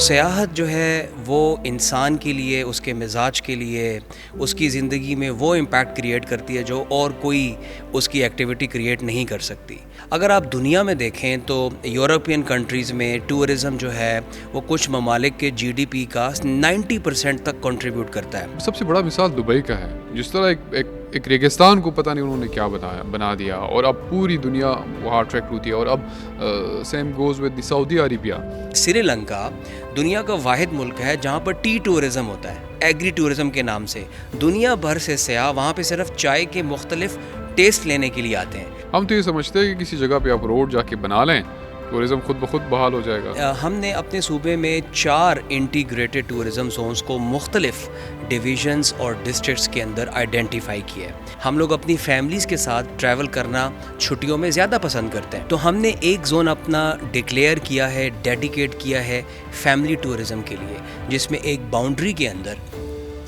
سیاحت جو ہے وہ انسان کے لیے، اس کے مزاج کے لیے، اس کی زندگی میں وہ امپیکٹ کریٹ کرتی ہے جو اور کوئی اس کی ایکٹیویٹی کریٹ نہیں کر سکتی. اگر آپ دنیا میں دیکھیں تو یورپین کنٹریز میں ٹورزم جو ہے وہ کچھ ممالک کے جی ڈی پی کا 90% تک کنٹریبیوٹ کرتا ہے. سب سے بڑا مثال دبئی کا ہے. جس طرح ایک ریگستان کو پتہ نہیں انہوں نے کیا بنا دیا، اور اب پوری دنیا وہاں اٹریکٹ ہوتی ہے. اور اب سیم گوز ود دی سعودی عربیہ. سری لنکا دنیا کا واحد ملک ہے جہاں پر ٹی ٹورزم ہوتا ہے، ایگری ٹورزم کے نام سے. دنیا بھر سے سیاح وہاں پہ صرف چائے کے مختلف ٹیسٹ لینے کے لیے آتے ہیں. ہم تو یہ سمجھتے ہیں کہ کسی جگہ پہ آپ روڈ جا کے بنا لیں، ٹورزم خود بخود بحال ہو جائے گا. ہم نے اپنے صوبے میں 4 انٹیگریٹڈ ٹورزم زونز کو مختلف ڈویژنز اور ڈسٹرکٹس کے اندر آئیڈینٹیفائی کیا ہے. ہم لوگ اپنی فیملیز کے ساتھ ٹریول کرنا چھٹیوں میں زیادہ پسند کرتے ہیں، تو ہم نے ایک زون اپنا ڈکلیئر کیا ہے، ڈیڈیکیٹ کیا ہے فیملی ٹورزم کے لیے، جس میں ایک باؤنڈری کے اندر،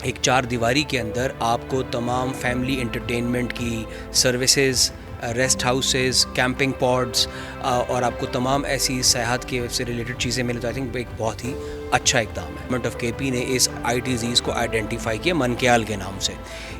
ایک 4 دیواری کے اندر آپ کو تمام فیملی انٹرٹینمنٹ کی سروسز، ریسٹ ہاؤسز، کیمپنگ پاڈز اور آپ کو تمام ایسی سیاحت کے سے ریلیٹڈ چیزیں ملیں. تو آئی تھنک ایک بہت ہی اچھا اقدام ہے. گورنمنٹ آف کے پی نے اس ITZs کو آئیڈینٹیفائی کیا منکیال کے نام سے.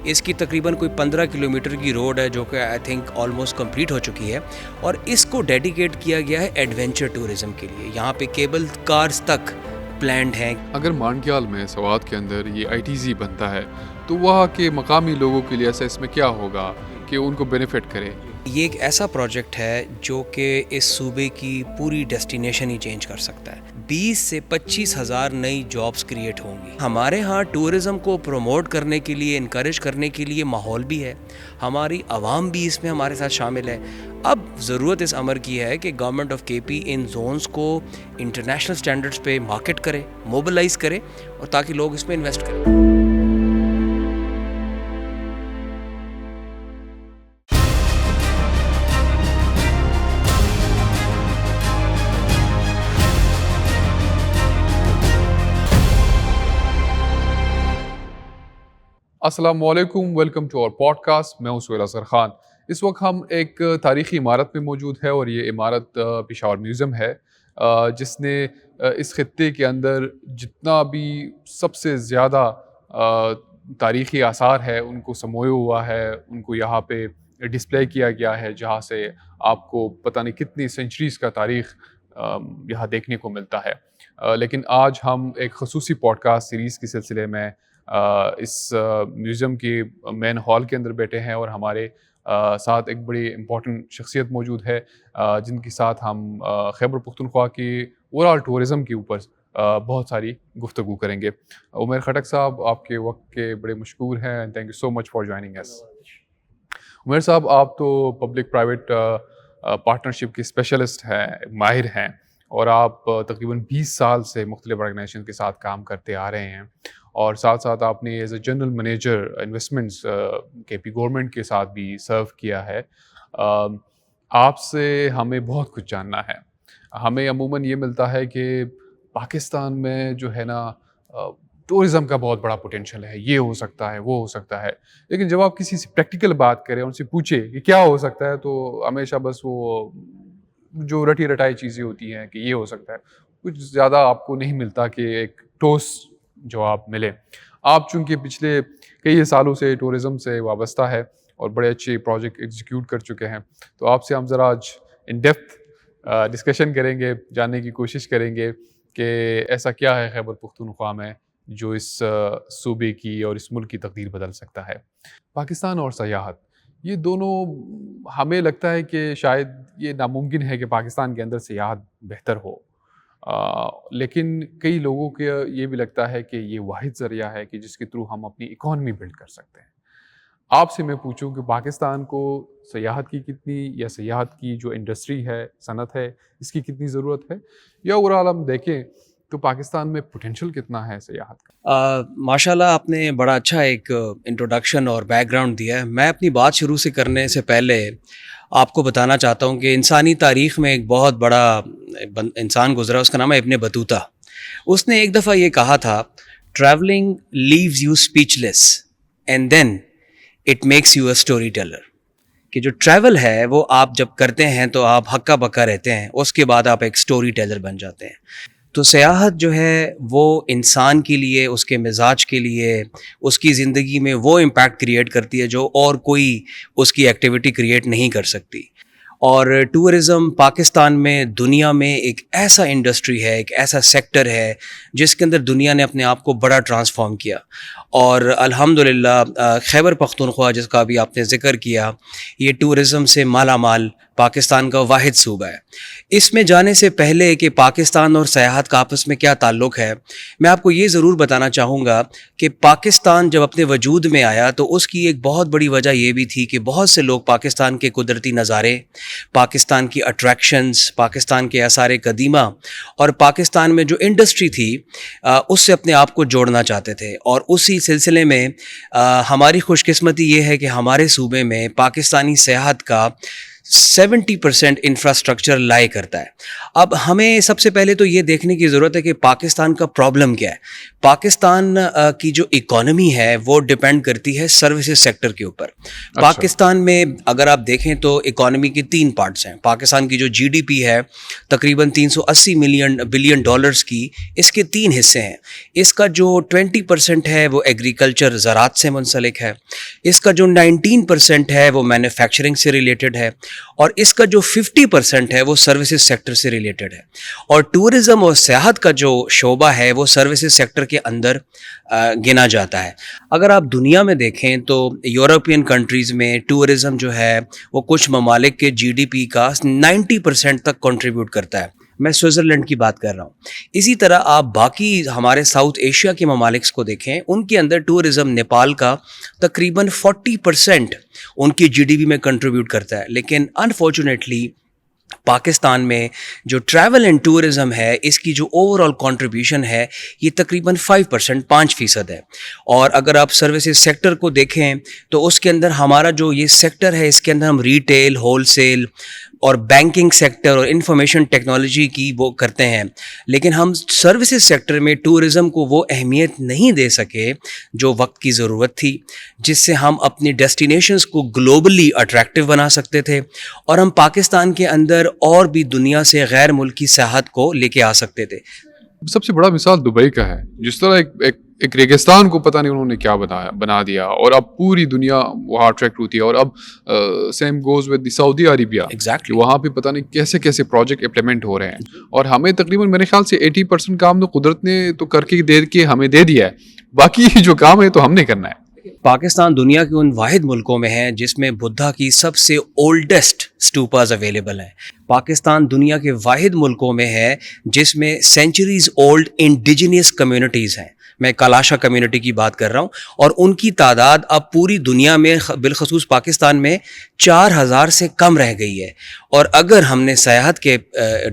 اس کی تقریباً کوئی 15 کلومیٹر کی روڈ ہے جو کہ آئی تھنک آلموسٹ کمپلیٹ ہو چکی ہے، اور اس کو ڈیڈیکیٹ کیا گیا ہے ایڈونچر ٹورزم کے لیے. یہاں پہ کیبل کارز تک پلانڈ ہیں. اگر مانکیال میں سوات کے اندر یہ ITZ بنتا ہے تو وہاں کے مقامی لوگوں کے لیے ایسا اس میں کیا ہوگا کہ ان کو بینیفٹ کرے؟ یہ ایک ایسا پروجیکٹ ہے جو کہ اس صوبے کی پوری ڈیسٹینیشن ہی چینج کر سکتا ہے. 20 سے 25 ہزار نئی جابز کریٹ ہوں گی. ہمارے ہاں ٹورزم کو پروموٹ کرنے کے لیے، انکریج کرنے کے لیے ماحول بھی ہے، ہماری عوام بھی اس میں ہمارے ساتھ شامل ہے. اب ضرورت اس امر کی ہے کہ گورنمنٹ آف کے پی ان زونز کو انٹرنیشنل سٹینڈرڈز پہ مارکیٹ کرے، موبلائز کرے، اور تاکہ لوگ اس میں انویسٹ کریں. السلام علیکم، welcome to our podcast. میں ہوں سہیل اظہر خان. اس وقت ہم ایک تاریخی عمارت میں موجود ہے، اور یہ عمارت پشاور میوزیم ہے، جس نے اس خطے کے اندر جتنا بھی سب سے زیادہ تاریخی آثار ہے ان کو سموئے ہوا ہے، ان کو یہاں پہ ڈسپلے کیا گیا ہے، جہاں سے آپ کو پتہ نہیں کتنی سینچریز کا تاریخ یہاں دیکھنے کو ملتا ہے. لیکن آج ہم ایک خصوصی پوڈ کاسٹ سیریز کے سلسلے میں اس میوزیم کے مین ہال کے اندر بیٹھے ہیں، اور ہمارے ساتھ ایک بڑی امپورٹنٹ شخصیت موجود ہے جن کے ساتھ ہم خیبر پختونخوا کے اوورال ٹورزم کے اوپر بہت ساری گفتگو کریں گے. عمیر خٹک صاحب، آپ کے وقت کے بڑے مشکور ہیں. Thank you so much for joining us. Umair صاحب، آپ تو پبلک پرائیویٹ پارٹنرشپ کے اسپیشلسٹ ہیں، ماہر ہیں، اور آپ تقریباً 20 سال سے مختلف آرگنائزیشن کے ساتھ کام کرتے آ رہے ہیں، اور ساتھ ساتھ آپ نے as a general manager investments کے پی گورنمنٹ کے ساتھ بھی سرو کیا ہے. آپ سے ہمیں بہت کچھ جاننا ہے. ہمیں عموماً یہ ملتا ہے کہ پاکستان میں جو ہے نا ٹورزم کا بہت بڑا پوٹینشیل ہے، یہ ہو سکتا ہے، وہ ہو سکتا ہے. لیکن جب آپ کسی سے پریکٹیکل بات کریں، ان سے پوچھیں کہ کیا ہو سکتا ہے، تو ہمیشہ بس وہ جو رٹی رٹائی چیزیں ہوتی ہیں کہ یہ ہو سکتا ہے، کچھ زیادہ آپ کو نہیں ملتا کہ ایک ٹھوس جواب ملے. آپ چونکہ پچھلے کئی سالوں سے ٹورزم سے وابستہ ہے اور بڑے اچھے پروجیکٹ ایگزیکیوٹ کر چکے ہیں، تو آپ سے ہم ذرا آج ان ڈیپتھ ڈسکشن کریں گے، جاننے کی کوشش کریں گے کہ ایسا کیا ہے خیبر پختونخوا میں جو اس صوبے کی اور اس ملک کی تقدیر بدل سکتا ہے. پاکستان اور سیاحت، یہ دونوں ہمیں لگتا ہے کہ شاید یہ ناممکن ہے کہ پاکستان کے اندر سیاحت بہتر ہو، لیکن کئی لوگوں کے یہ بھی لگتا ہے کہ یہ واحد ذریعہ ہے کہ جس کے تھرو ہم اپنی اکانومی بلڈ کر سکتے ہیں. آپ سے میں پوچھوں کہ پاکستان کو سیاحت کی کتنی، یا سیاحت کی جو انڈسٹری ہے، صنعت ہے، اس کی کتنی ضرورت ہے، یا اوورآل ہم دیکھیں تو پاکستان میں پوٹینشیل کتنا ہے سیاحت کا؟ ماشاءاللہ، آپ نے بڑا اچھا ایک انٹروڈکشن اور بیک گراؤنڈ دیا ہے. میں اپنی بات شروع سے کرنے سے پہلے آپ کو بتانا چاہتا ہوں کہ انسانی تاریخ میں ایک بہت بڑا انسان گزرا، اس کا نام ہے ابن بطوطہ. اس نے ایک دفعہ یہ کہا تھا، travelling leaves you speechless and then it makes you a storyteller. کہ جو ٹریول ہے وہ آپ جب کرتے ہیں تو آپ ہکا بکا رہتے ہیں، اس کے بعد آپ ایک اسٹوری ٹیلر بن جاتے ہیں. تو سیاحت جو ہے وہ انسان کے لیے، اس کے مزاج کے لیے، اس کی زندگی میں وہ امپیکٹ کریٹ کرتی ہے جو اور کوئی اس کی ایکٹیویٹی کریٹ نہیں کر سکتی. اور ٹورزم پاکستان میں دنیا میں ایک ایسا انڈسٹری ہے، ایک ایسا سیکٹر ہے جس کے اندر دنیا نے اپنے آپ کو بڑا ٹرانسفارم کیا. اور الحمدللہ خیبر پختونخوا جس کا بھی آپ نے ذکر کیا، یہ ٹورزم سے مالا مال پاکستان کا واحد صوبہ ہے. اس میں جانے سے پہلے کہ پاکستان اور سیاحت کا آپس میں کیا تعلق ہے، میں آپ کو یہ ضرور بتانا چاہوں گا کہ پاکستان جب اپنے وجود میں آیا تو اس کی ایک بہت بڑی وجہ یہ بھی تھی کہ بہت سے لوگ پاکستان کے قدرتی نظارے، پاکستان کی اٹریکشنز، پاکستان کے آثار قدیمہ اور پاکستان میں جو انڈسٹری تھی اس سے اپنے آپ کو جوڑنا چاہتے تھے. اور اسی سلسلے میں ہماری خوش قسمتی یہ ہے کہ ہمارے صوبے میں پاکستانی سیاحت کا 70% انفراسٹرکچر لائے کرتا ہے. اب ہمیں سب سے پہلے تو یہ دیکھنے کی ضرورت ہے کہ پاکستان کا پرابلم کیا ہے. پاکستان کی جو اکانومی ہے وہ ڈپینڈ کرتی ہے سروسز سیکٹر کے اوپر. پاکستان میں اگر آپ دیکھیں تو اکانومی کی 3 پارٹس ہیں. پاکستان کی جو جی ڈی پی ہے تقریباً 380 بلین ڈالرز کی، اس کے 3 حصے ہیں. اس کا جو 20% ہے وہ ایگریکلچر زراعت سے منسلک ہے، اس کا جو 19% ہے وہ مینوفیکچرنگ سے ریلیٹڈ ہے، اور اس کا جو 50% ہے وہ سروسز سیکٹر سے ریلیٹڈ ہے. اور ٹورزم اور سیاحت کا جو شعبہ ہے وہ سروسز سیکٹر کے اندر گنا جاتا ہے. اگر آپ دنیا میں دیکھیں تو یورپین کنٹریز میں ٹورزم جو ہے وہ کچھ ممالک کے جی ڈی پی کا 90% تک کنٹریبیوٹ کرتا ہے. میں سوئٹزرلینڈ کی بات کر رہا ہوں. اسی طرح آپ باقی ہمارے ساؤتھ ایشیا کے ممالک کو دیکھیں، ان کے اندر ٹورزم نیپال کا تقریباً 40% ان کی جی ڈی پی میں کنٹریبیوٹ کرتا ہے. لیکن انفارچونیٹلی پاکستان میں جو ٹریول اینڈ ٹورزم ہے اس کی جو اوور آل کنٹریبیوشن ہے یہ تقریباً 5% ہے. اور اگر آپ سروسز سیکٹر کو دیکھیں تو اس کے اندر ہمارا جو یہ سیکٹر ہے اس کے اندر ہم ریٹیل، ہول سیل اور بینکنگ سیکٹر اور انفارمیشن ٹیکنالوجی کی وہ کرتے ہیں. لیکن ہم سروسز سیکٹر میں ٹورزم کو وہ اہمیت نہیں دے سکے جو وقت کی ضرورت تھی، جس سے ہم اپنی ڈیسٹینیشنز کو گلوبلی اٹریکٹیو بنا سکتے تھے اور ہم پاکستان کے اندر اور بھی دنیا سے غیر ملکی سیاحت کو لے کے آ سکتے تھے. سب سے بڑا مثال دبئی کا ہے، جس طرح ایک ریگستان کو پتہ نہیں انہوں نے کیا بنا دیا، اور اب پوری دنیا وہاں اٹریکٹ ہوتی ہے. اور اب سیم گوز ود دی سعودی عربیہ، وہاں پہ پتہ نہیں کیسے کیسے پروجیکٹ امپلیمنٹ ہو رہے ہیں. اور ہمیں تقریباً میرے خیال سے 80% کام تو قدرت نے تو کر کے ہمیں دے دیا ہے، باقی جو کام ہے تو ہم نے کرنا ہے. پاکستان دنیا کے ان واحد ملکوں میں ہے جس میں بدھا کی سب سے اولڈسٹ اسٹوپاز اویلیبل ہیں. پاکستان دنیا کے واحد ملکوں میں ہے جس میں سینچریز اولڈ انڈیجینس کمیونٹیز ہیں. میں کالاشا کمیونٹی کی بات کر رہا ہوں، اور ان کی تعداد اب پوری دنیا میں بالخصوص پاکستان میں 4000 سے کم رہ گئی ہے. اور اگر ہم نے سیاحت کے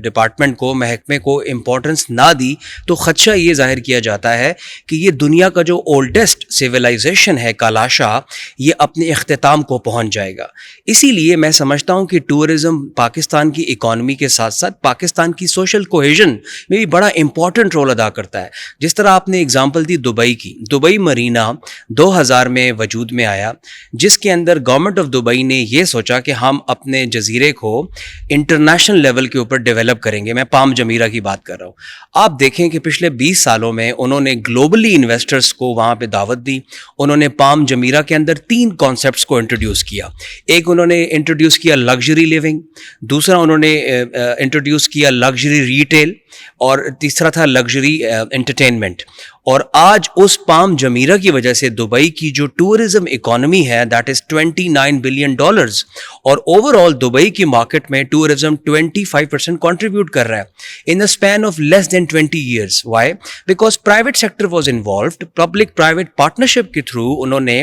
ڈپارٹمنٹ کو، محکمے کو امپورٹنس نہ دی تو خدشہ یہ ظاہر کیا جاتا ہے کہ یہ دنیا کا جو اولڈسٹ سویلائزیشن ہے کالاشا، یہ اپنے اختتام کو پہنچ جائے گا. اسی لیے میں سمجھتا ہوں کہ ٹورزم پاکستان کی اکانومی کے ساتھ ساتھ پاکستان کی سوشل کوہیژن میں بھی بڑا امپورٹنٹ رول ادا کرتا ہے. جس طرح آپ نے اگزامپل دی دبئی کی، دبئی مرینا 2000 میں وجود میں آیا، جس کے اندر گورنمنٹ آف دبئی نے یہ سوچا کہ ہم اپنے جزیرے کو انٹرنیشنل لیول کے اوپر ڈیولپ کریں گے. میں پام جمیرہ کی بات کر رہا ہوں. آپ دیکھیں کہ پچھلے 20 سالوں میں انہوں نے گلوبلی انویسٹرز کو وہاں پہ دعوت دی. انہوں نے پام جمیرہ کے اندر 3 کانسیپٹس کو انٹروڈیوس کیا. ایک انہوں نے انٹروڈیوس کیا لگژری لیونگ، دوسرا انہوں نے انٹروڈیوس کیا لگژری ریٹیل، اور تیسرا تھا لگژری انٹرٹینمنٹ. اور آج اس پام جمیرہ کی وجہ سے دبئی کی جو ٹورزم اکانومی ہے دیٹ از $29 بلین، اور اوور آل دبئی کی مارکیٹ میں ٹورزم 25% کنٹریبیوٹ کر رہا ہے in the span of less than 20 years. Why? Because private sector was involved. Public private partnership کے تھرو انہوں نے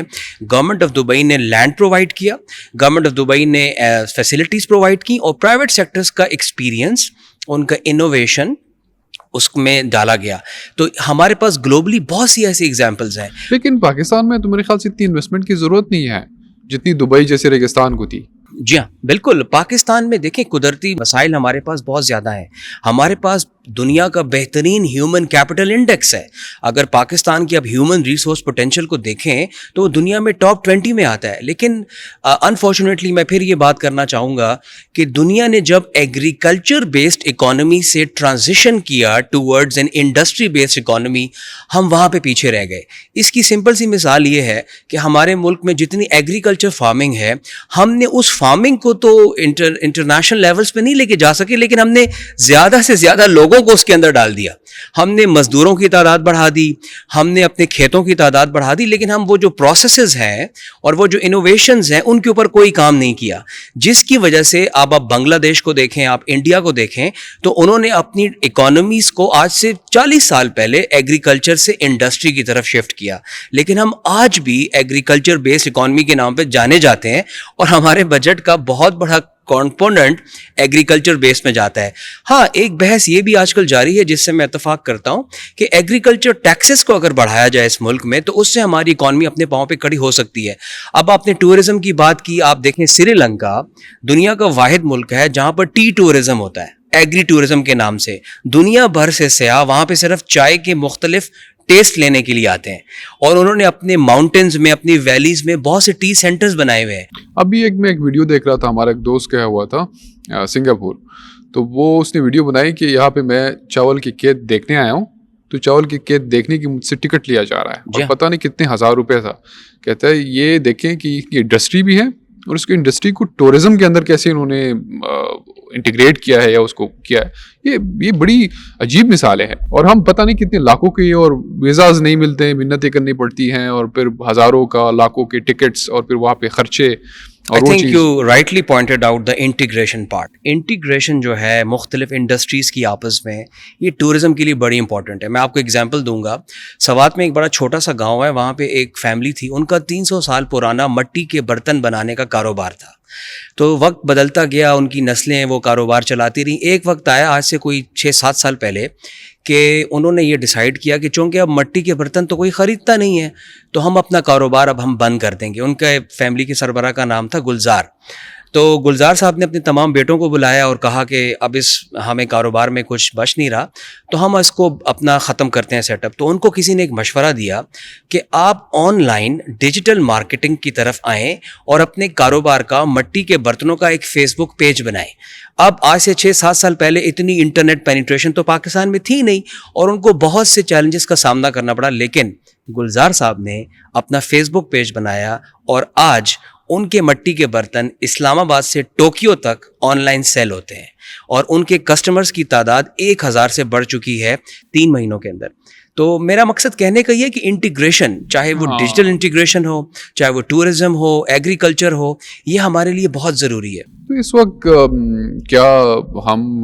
گورنمنٹ آف دبئی نے لینڈ پرووائڈ کیا، گورنمنٹ آف دبئی نے فیسلٹیز پرووائڈ کی، اور پرائیویٹ سیکٹرز کا ایکسپیرینس، ان کا انوویشن اس میں ڈالا گیا. تو ہمارے پاس گلوبلی بہت سی ایسی ایگزامپلز ہیں. لیکن پاکستان میں تو میرے خیال سے اتنی انویسٹمنٹ کی ضرورت نہیں ہے جتنی دبئی جیسے ریگستان کو تھی. جی ہاں بالکل. پاکستان میں دیکھیں قدرتی وسائل ہمارے پاس بہت زیادہ ہیں. ہمارے پاس دنیا کا بہترین ہیومن کیپٹل انڈیکس ہے. اگر پاکستان کی اب ہیومن ریسورس پوٹینشیل کو دیکھیں تو وہ دنیا میں ٹاپ 20 میں آتا ہے. لیکن انفارچونیٹلی میں پھر یہ بات کرنا چاہوں گا کہ دنیا نے جب ایگریکلچر بیسڈ اکانومی سے ٹرانزیشن کیا towards an industry based economy, ہم وہاں پہ پیچھے رہ گئے. اس کی سمپل سی مثال یہ ہے کہ ہمارے ملک میں جتنی ایگریکلچر فارمنگ ہے, ہم نے اس فارمنگ کو تو انٹرنیشنل لیولز پہ نہیں لے کے جا سکے, لیکن ہم نے زیادہ سے زیادہ لوگوں کو اس کے اندر ڈال دیا. ہم نے مزدوروں کی تعداد بڑھا دی, ہم نے اپنے کھیتوں کی تعداد بڑھا دی, لیکن ہم وہ جو پروسیسز ہیں اور وہ جو انوویشنز ہیں ان کے اوپر کوئی کام نہیں کیا, جس کی وجہ سے آپ بنگلہ دیش کو دیکھیں, آپ انڈیا کو دیکھیں, تو انہوں نے اپنی اکانومیز کو آج سے 40 سال پہلے ایگریکلچر سے انڈسٹری کی طرف شفٹ کیا. لیکن ہم آج بھی ایگریکلچر بیسڈ اکانومی کے نام پہ جانے جاتے ہیں اور ہمارے بجٹ کا بہت بڑا کمپوننٹ ایگریکلچر بیس میں جاتا ہے. ہاں, ایک بحث یہ بھی آج کل جاری ہے جس سے میں اتفاق کرتا ہوں کہ ایگریکلچر ٹیکسز کو اگر بڑھایا جائے اس ملک میں تو اس سے ہماری اکانومی اپنے پاؤں پہ کھڑی ہو سکتی ہے. اب آپ نے ٹورزم کی بات کی, آپ دیکھیں سری لنکا دنیا کا واحد ملک ہے جہاں پر ٹی ٹورزم ہوتا ہے, ایگری ٹورزم کے نام سے. دنیا بھر سے سیاح وہاں پہ صرف چائے کے مختلف ٹیسٹ لینے کے لیے آتے ہیں, اور انہوں نے اپنے ماؤنٹینز میں, اپنی ویلیز میں بہت سے ٹی سینٹرز بنائے ہوئے ہیں. ابھی میں ایک ویڈیو دیکھ رہا تھا, ہمارا ایک دوست گیا ہوا تھا سنگاپور, تو اس نے ویڈیو بنائی کہ یہاں پہ میں چاول کی کھیت دیکھنے آیا ہوں, تو چاول کی کھیت دیکھنے کی مجھ سے ٹکٹ لیا جا رہا ہے, اور پتہ نہیں کتنے ہزار روپے تھا. کہتا ہے یہ دیکھیں کہ یہ انڈسٹری بھی ہے, اور اس کی انڈسٹری کو ٹورزم کے اندر کیسے انہوں نے انٹیگریٹ کیا ہے یا اس کو کیا ہے. یہ بڑی عجیب مثالیں ہیں, اور ہم پتہ نہیں کتنے لاکھوں کے اور ویزاز نہیں ملتے ہیں, منتیں کرنی پڑتی ہیں, اور پھر ہزاروں کا لاکھوں کے ٹکٹس, اور پھر وہاں پہ خرچے. I think you rightly pointed out the integration part. Integration جو ہے مختلف انڈسٹریز کی آپس میں, یہ ٹورزم کے لیے بڑی امپورٹنٹ ہے. میں آپ کو ایگزامپل دوں گا. سوات میں ایک بڑا چھوٹا سا گاؤں ہے, وہاں پہ ایک فیملی تھی, ان کا 300 سال پرانا مٹی کے برتن بنانے کا کاروبار تھا. تو وقت بدلتا گیا, ان کی نسلیں وہ کاروبار چلاتی رہیں. ایک وقت آیا آج سے کوئی 6-7 سال پہلے کہ انہوں نے یہ ڈیسائیڈ کیا کہ چونکہ اب مٹی کے برتن تو کوئی خریدتا نہیں ہے, تو ہم اپنا کاروبار اب ہم بند کر دیں گے. ان کے فیملی کے سربراہ کا نام تھا گلزار. تو گلزار صاحب نے اپنے تمام بیٹوں کو بلایا اور کہا کہ اب ہمیں کاروبار میں کچھ بچ نہیں رہا, تو ہم اس کو اپنا ختم کرتے ہیں سیٹ اپ. تو ان کو کسی نے ایک مشورہ دیا کہ آپ آن لائن ڈیجیٹل مارکیٹنگ کی طرف آئیں اور اپنے کاروبار کا, مٹی کے برتنوں کا ایک فیس بک پیج بنائیں. اب آج سے 6-7 سال پہلے اتنی انٹرنیٹ پینیٹریشن تو پاکستان میں تھی نہیں, اور ان کو بہت سے چیلنجز کا سامنا کرنا پڑا. لیکن گلزار صاحب نے اپنا فیس بک پیج بنایا, اور آج ان کے مٹی کے برتن اسلام آباد سے ٹوکیو تک آن لائن سیل ہوتے ہیں, اور ان کے کسٹمرز کی تعداد 1000 سے بڑھ چکی ہے 3 مہینوں کے اندر. تو میرا مقصد کہنے کا یہ کہ انٹیگریشن, چاہے وہ ڈیجیٹل انٹیگریشن ہو, چاہے وہ ٹورزم ہو, ایگریکلچر ہو, یہ ہمارے لیے بہت ضروری ہے. تو اس وقت کیا ہم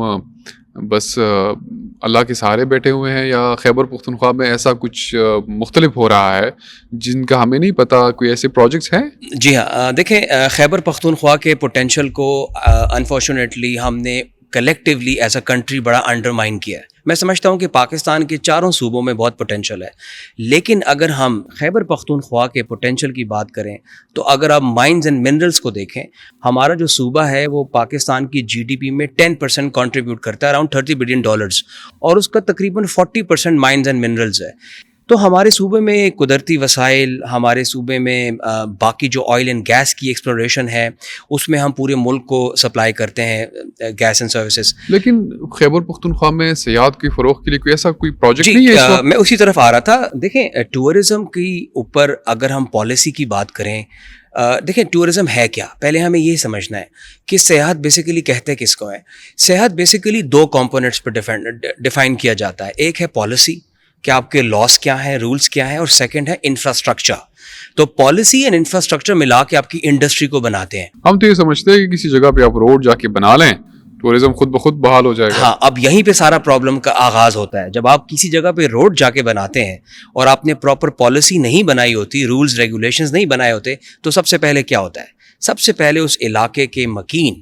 بس اللہ کے سہارے بیٹھے ہوئے ہیں, یا خیبر پختونخوا میں ایسا کچھ مختلف ہو رہا ہے جن کا ہمیں نہیں پتا, کوئی ایسے پروجیکٹس ہیں؟ جی ہاں, دیکھیں خیبر پختونخوا کے پوٹینشیل کو انفارچونیٹلی ہم نے کلیکٹیولی ایز اے کنٹری بڑا انڈرمائن کیا ہے. میں سمجھتا ہوں کہ پاکستان کے چاروں صوبوں میں بہت پوٹینشیل ہے, لیکن اگر ہم خیبر پختونخوا کے پوٹینشیل کی بات کریں تو اگر آپ مائنز اینڈ منرلز کو دیکھیں, ہمارا جو صوبہ ہے وہ پاکستان کی جی ڈی پی میں 10% کنٹریبیوٹ کرتا ہے, اراؤنڈ $30 بلین, اور اس کا تقریباً 40% مائنز اینڈ منرلز ہے. تو ہمارے صوبے میں قدرتی وسائل, ہمارے صوبے میں باقی جو آئل اینڈ گیس کی ایکسپلوریشن ہے, اس میں ہم پورے ملک کو سپلائی کرتے ہیں گیس اینڈ سروسز. لیکن خیبر پختونخوا میں سیاحت کی فروغ کے لیے کوئی ایسا کوئی پروجیکٹ نہیں ہے؟ میں اسی طرف آ رہا تھا. دیکھیں ٹورزم کی اوپر اگر ہم پالیسی کی بات کریں, دیکھیں ٹورزم ہے کیا, پہلے ہمیں یہ سمجھنا ہے کہ سیاحت بیسیکلی کہتے کس کو ہے. سیاحت بیسیکلی 2 کمپوننٹس پر ڈیفائن کیا جاتا ہے. ایک ہے پالیسی, کہ آپ کے لاس کیا ہیں, رولز کیا ہیں, اور سیکنڈ ہے انفراسٹرکچر. تو پالیسی اینڈ انفراسٹرکچر ملا کے آپ کی انڈسٹری کو بناتے ہیں. ہم تو یہ سمجھتے ہیں کہ کسی جگہ پہ آپ روڈ جا کے بنا لیں, ٹورزم خود بخود بحال ہو جائے گا. ہاں, اب یہیں پہ سارا پرابلم کا آغاز ہوتا ہے. جب آپ کسی جگہ پہ روڈ جا کے بناتے ہیں اور آپ نے پراپر پالیسی نہیں بنائی ہوتی, رولز ریگولیشنز نہیں بنائے ہوتے, تو سب سے پہلے کیا ہوتا ہے, سب سے پہلے اس علاقے کے مکین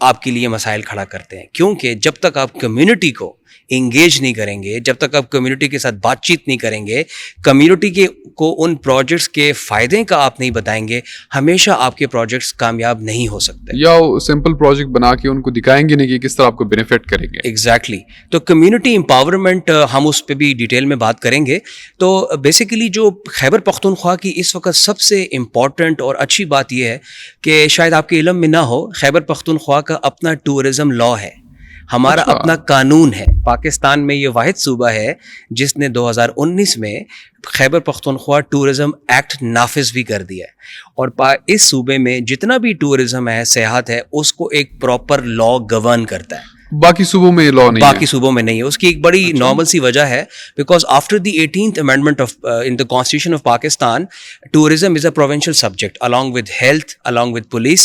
آپ کے لیے مسائل کھڑا کرتے ہیں. کیونکہ جب تک آپ کمیونٹی کو انگیج نہیں کریں گے, جب تک آپ کمیونٹی کے ساتھ بات چیت نہیں کریں گے, کمیونٹی کے کو ان پروجیکٹس کے فائدے کا آپ نہیں بتائیں گے, ہمیشہ آپ کے پروجیکٹس کامیاب نہیں ہو سکتے. یا سمپل پروجیکٹ بنا کے ان کو دکھائیں گے نہیں کہ کس طرح آپ کو بینیفٹ کریں گے. ایگزیکٹلی. تو کمیونٹی امپاورمنٹ ہم اس پہ بھی ڈیٹیل میں بات کریں گے. تو بیسیکلی جو خیبر پختونخوا کی اس وقت سب سے امپورٹنٹ اور اچھی بات یہ ہے کہ شاید آپ کے علم میں نہ ہو, خیبر پختونخوا کا اپنا ٹورزم لا ہے, ہمارا اپنا قانون ہے. پاکستان میں یہ واحد صوبہ ہے جس نے 2019 میں خیبر پختونخوا ٹورزم ایکٹ نافذ بھی کر دیا ہے, اور اس صوبے میں جتنا بھی ٹورزم ہے, سیاحت ہے, اس کو ایک پراپر لا گورن کرتا ہے. باقی صوبوں میں لا نہیں ہے. باقی صوبوں میں نہیں ہے. اس کی ایک بڑی نارمل سی وجہ ہے, because after the 18th amendment of in the constitution of Pakistan, tourism is a provincial subject along with health, along with police.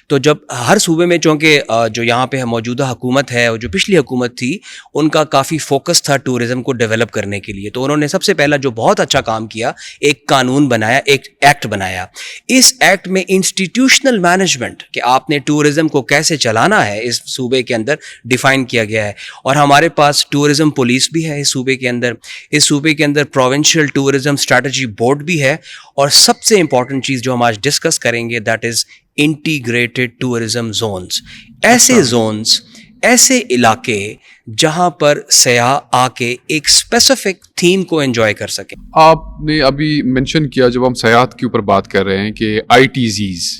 تو جب ہر صوبے میں, چونکہ جو یہاں پہ موجودہ حکومت ہے اور جو پچھلی حکومت تھی, ان کا کافی فوکس تھا ٹورزم کو ڈیولپ کرنے کے لیے, تو انہوں نے سب سے پہلا جو بہت اچھا کام کیا, ایک قانون بنایا, ایک ایکٹ بنایا. اس ایکٹ میں انسٹیٹیوشنل مینجمنٹ کہ آپ نے ٹورزم کو کیسے چلانا ہے اس صوبے کے اندر ڈیفائن کیا گیا ہے. اور ہمارے پاس ٹورزم پولیس بھی ہے اس صوبے کے اندر. اس صوبے کے اندر پروونشل ٹورزم اسٹریٹجی بورڈ بھی ہے. اور سب سے امپورٹنٹ چیز جو ہم آج ڈسکس کریں گے, that is integrated tourism zones. ایسے زونز, ایسے علاقے جہاں پر سیاح آ کے ایک اسپیسیفک تھیم کو انجوائے کر سکیں. آپ نے ابھی مینشن کیا جب ہم سیاحت کے اوپر بات کر رہے ہیں کہ آئی ٹی زیز,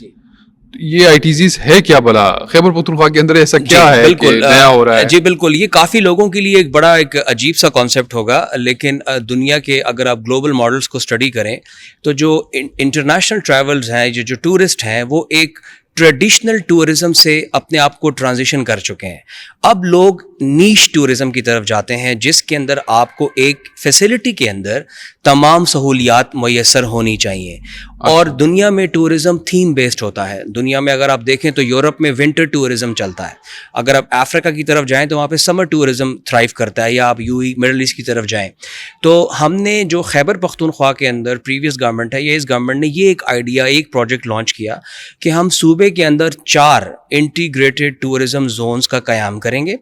یہ آئی ٹی زیز ہے کیا بھلا خیبر پختونخوا کے اندر, ایسا کیا ہے کہ نیا ہو رہا ہے؟ جی بالکل, یہ کافی لوگوں کے لیے ایک بڑا ایک عجیب سا کانسیپٹ ہوگا, لیکن دنیا کے اگر آپ گلوبل ماڈلس کو اسٹڈی کریں تو جو انٹرنیشنل ٹریولز ہیں, جو ٹورسٹ ہیں, وہ ایک ٹریڈیشنل ٹورزم سے اپنے آپ کو ٹرانزیشن کر چکے ہیں. اب لوگ نیش ٹورزم کی طرف جاتے ہیں, جس کے اندر آپ کو ایک فیسلٹی کے اندر تمام سہولیات میسر ہونی چاہیے. اور دنیا میں ٹورزم تھیم بیسڈ ہوتا ہے. دنیا میں اگر آپ دیکھیں تو یورپ میں ونٹر ٹورزم چلتا ہے, اگر آپ افریقہ کی طرف جائیں تو وہاں پہ سمر ٹورزم تھرائیو کرتا ہے, یا آپ مڈل ایسٹ کی طرف جائیں. تو ہم نے جو خیبر پختونخوا کے اندر پریویس گورنمنٹ ہے, یا اس گورنمنٹ نے یہ ایک آئیڈیا, ایک پروجیکٹ لانچ کیا کہ ہم صوبے کے اندر 4 انٹیگریٹڈ ٹورزم زونز کا قیام کریں گے,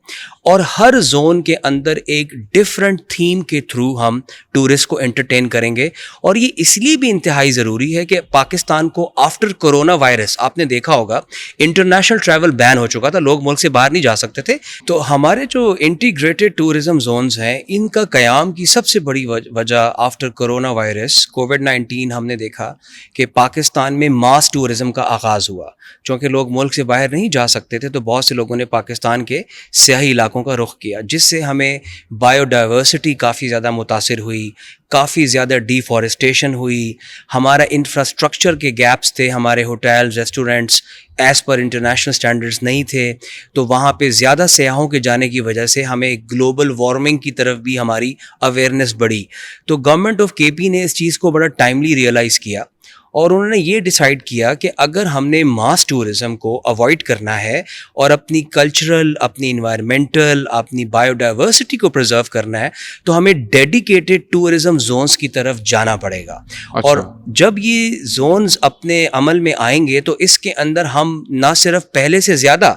اور ہر زون کے اندر ایک ڈفرینٹ تھیم کے تھرو ہم ٹورسٹ کو انٹرٹین کریں گے. اور یہ اس لیے بھی انتہائی ضروری ہے کہ پاکستان کو آفٹر کرونا وائرس, آپ نے دیکھا ہوگا انٹرنیشنل ٹریول بین ہو چکا تھا, لوگ ملک سے باہر نہیں جا سکتے تھے. تو ہمارے جو انٹیگریٹڈ ٹورزم زونز ہیں, ان کا قیام کی سب سے بڑی وجہ آفٹر کرونا وائرس کووڈ-19 ہم نے دیکھا کہ پاکستان میں ماس ٹورزم کا آغاز ہوا. چونکہ لوگ ملک سے باہر نہیں جا سکتے تھے, تو بہت سے لوگوں نے پاکستان کے سیاحی علاقوں کا رخ کیا, جس سے ہمیں بایو ڈائیورسٹی کافی زیادہ متاثر ہوئی, کافی زیادہ ڈیفارسٹیشن ہوئی, ہمارا انفراسٹرکچر کے گیپس تھے, ہمارے hotel restaurants as per international standards نہیں تھے. تو وہاں پہ زیادہ سیاحوں کے جانے کی وجہ سے ہمیں گلوبل وارمنگ کی طرف بھی ہماری اویئرنیس بڑھی. تو گورنمنٹ آف کے پی نے اس چیز کو بڑا ٹائملی ریئلائز کیا, اور انہوں نے یہ ڈیسائیڈ کیا کہ اگر ہم نے ماس ٹورزم کو اوائڈ کرنا ہے اور اپنی کلچرل, اپنی انوائرمنٹل, اپنی بایو ڈائیورسٹی کو پرزرو کرنا ہے, تو ہمیں ڈیڈیکیٹڈ ٹورزم زونز کی طرف جانا پڑے گا. اور جب یہ زونز اپنے عمل میں آئیں گے تو اس کے اندر ہم نہ صرف پہلے سے زیادہ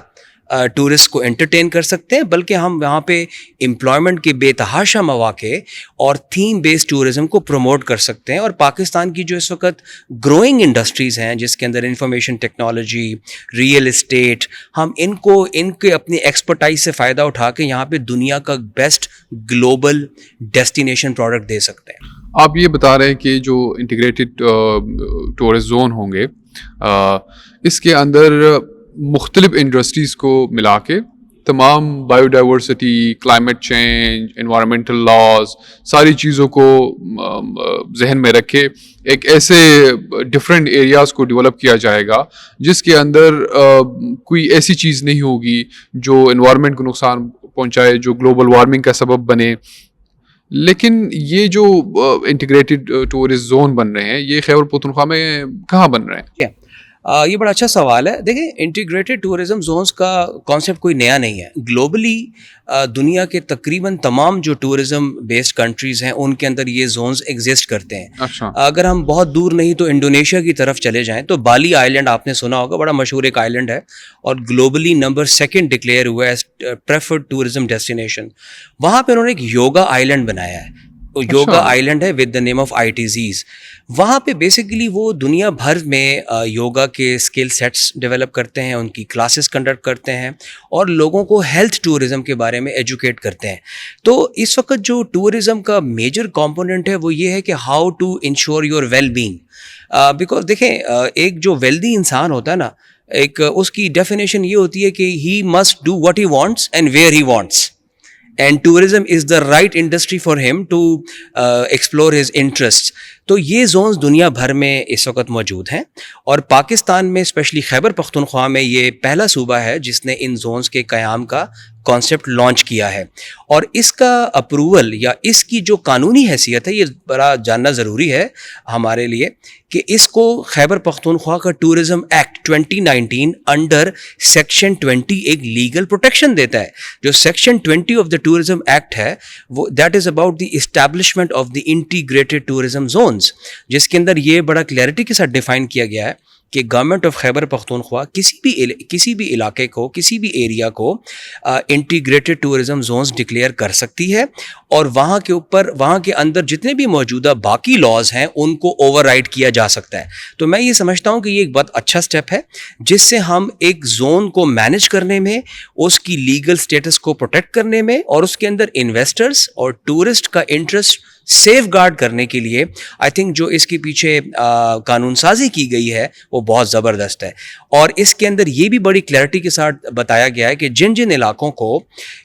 ٹورسٹ کو انٹرٹین کر سکتے ہیں, بلکہ ہم وہاں پہ امپلائمنٹ کے بے تحاشا مواقع اور تھیم بیسڈ ٹورزم کو پروموٹ کر سکتے ہیں. اور پاکستان کی جو اس وقت گروئنگ انڈسٹریز ہیں, جس کے اندر انفارمیشن ٹیکنالوجی, ریئل اسٹیٹ, ہم ان کے اپنی ایکسپرٹائز سے فائدہ اٹھا کے یہاں پہ دنیا کا بیسٹ گلوبل ڈیسٹینیشن پروڈکٹ دے سکتے ہیں. آپ یہ بتا رہے ہیں کہ جو انٹیگریٹڈ ٹورسٹ زون ہوں گے, اس کے اندر مختلف انڈسٹریز کو ملا کے تمام bio diversity, climate change, environmental laws, ساری چیزوں کو ذہن میں رکھے ایک ایسے ڈفرینٹ ایریاز کو ڈیولپ کیا جائے گا جس کے اندر کوئی ایسی چیز نہیں ہوگی جو انوائرمنٹ کو نقصان پہنچائے, جو گلوبل وارمنگ کا سبب بنے. لیکن یہ جو انٹیگریٹڈ ٹورسٹ زون بن رہے ہیں, یہ خیبر پختونخوا میں کہاں بن رہے ہیں؟ یہ بڑا اچھا سوال ہے. دیکھیں انٹیگریٹڈ ٹورزم زونس کا کانسیپٹ کوئی نیا نہیں ہے. گلوبلی دنیا کے تقریباً تمام جو ٹورزم بیسڈ کنٹریز ہیں ان کے اندر یہ زونز ایگزسٹ کرتے ہیں. اچھا. اگر ہم بہت دور نہیں تو انڈونیشیا کی طرف چلے جائیں تو بالی آئی لینڈ آپ نے سنا ہوگا, بڑا مشہور ایک آئی لینڈ ہے اور گلوبلی نمبر 2 ڈکلیئر ہوا ہے ایز پریفرڈ ٹورزم ڈیسٹینیشن. وہاں پہ انہوں نے ایک یوگا آئی لینڈ بنایا ہے, یوگا آئی لینڈ ہے with the name of ITZs. وہاں پہ بیسیکلی وہ دنیا بھر میں یوگا کے اسکل سیٹس ڈیولپ کرتے ہیں, ان کی کلاسز کنڈکٹ کرتے ہیں اور لوگوں کو ہیلتھ ٹورزم کے بارے میں ایجوکیٹ کرتے ہیں. تو اس وقت جو ٹورزم کا میجر کمپوننٹ ہے وہ یہ ہے کہ how to ensure your well being. Because دیکھیں ایک جو ویلدی انسان ہوتا ہے نا, ایک اس کی ڈیفینیشن یہ ہوتی ہے کہ he must do what he wants and where he wants. And tourism is the right industry for him to explore his interests. تو یہ زونز دنیا بھر میں اس وقت موجود ہیں اور پاکستان میں اسپیشلی خیبر پختونخوا میں یہ پہلا صوبہ ہے جس نے ان زونز کے قیام کا کانسیپٹ لانچ کیا ہے. اور اس کا اپروول یا اس کی جو قانونی حیثیت ہے یہ بڑا جاننا ضروری ہے ہمارے لیے کہ اس کو خیبر پختونخوا کا ٹورزم ایکٹ 2019 انڈر سیکشن 20 ایک لیگل پروٹیکشن دیتا ہے. جو section 20 of the tourism act ہے وہ that is about the establishment of the integrated tourism zones, جس کے اندر یہ بڑا کلیئرٹی کے ساتھ ڈیفائن کیا گیا ہے کہ گورنمنٹ آف خیبر پختونخوا کسی بھی علاقے کو, کسی بھی ایریا کو انٹیگریٹڈ ٹورزم زونز ڈکلیئر کر سکتی ہے اور وہاں کے اندر جتنے بھی موجودہ باقی لاز ہیں ان کو اوور رائڈ کیا جا سکتا ہے. تو میں یہ سمجھتا ہوں کہ یہ ایک بہت اچھا سٹیپ ہے جس سے ہم ایک زون کو مینیج کرنے میں, اس کی لیگل سٹیٹس کو پروٹیکٹ کرنے میں اور اس کے اندر انویسٹرز اور ٹورسٹ کا انٹرسٹ سیف گارڈ کرنے کے لیے آئی تھنک جو اس کے پیچھے قانون سازی کی گئی ہے وہ بہت زبردست ہے. اور اس کے اندر یہ بھی بڑی کلیئرٹی کے ساتھ بتایا گیا ہے کہ جن جن علاقوں کو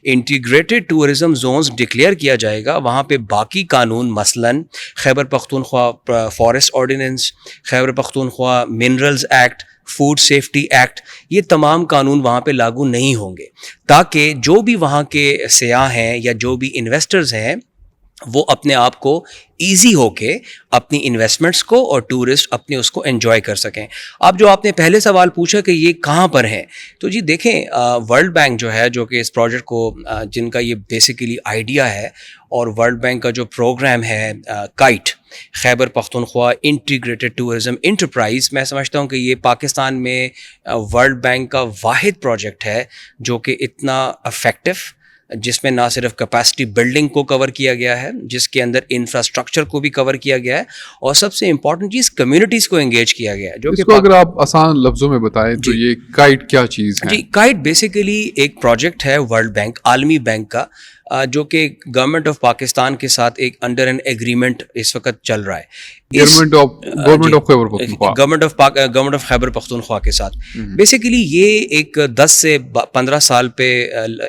انٹیگریٹڈ ٹورزم زونز ڈکلیئر کیا جائے گا وہاں پہ باقی قانون, مثلاً Khyber Pakhtunkhwa forest ordinance, Khyber Pakhtunkhwa minerals act, food safety act, یہ تمام قانون وہاں پہ لاگو نہیں ہوں گے تاکہ جو بھی وہاں کے سیاح ہیں یا جو بھی انویسٹرز ہیں وہ اپنے آپ کو ایزی ہو کے اپنی انویسٹمنٹس کو اور ٹورسٹ اپنے اس کو انجوائے کر سکیں. اب جو آپ نے پہلے سوال پوچھا کہ یہ کہاں پر ہیں, تو جی دیکھیں ورلڈ بینک جو ہے, جو کہ اس پروجیکٹ کو جن کا یہ بیسیکلی آئیڈیا ہے, اور ورلڈ بینک کا جو پروگرام ہے kite Khyber Pakhtunkhwa integrated tourism enterprise, میں سمجھتا ہوں کہ یہ پاکستان میں ورلڈ بینک کا واحد پروجیکٹ ہے جو کہ اتنا افیکٹو, جس میں نہ صرف کیپیسٹی بلڈنگ کو کور کیا گیا ہے, جس کے اندر انفراسٹرکچر کو بھی کور کیا گیا ہے, اور سب سے امپورٹنٹ چیز کمیونٹیز کو انگیج کیا گیا ہے. جو اس کو اگر آپ آسان لفظوں میں بتائیں تو یہ کائٹ کیا چیز ہے؟ جی کائٹ بیسیکلی ایک پروجیکٹ ہے ورلڈ بینک, عالمی بینک کا, جو کہ گورنمنٹ آف پاکستان کے ساتھ ایک انڈر این ایگریمنٹ اس وقت چل رہا ہے گورنمنٹ آف خیبر پختونخوا کے ساتھ. بیسیکلی یہ ایک 10 سے 15 سال پہ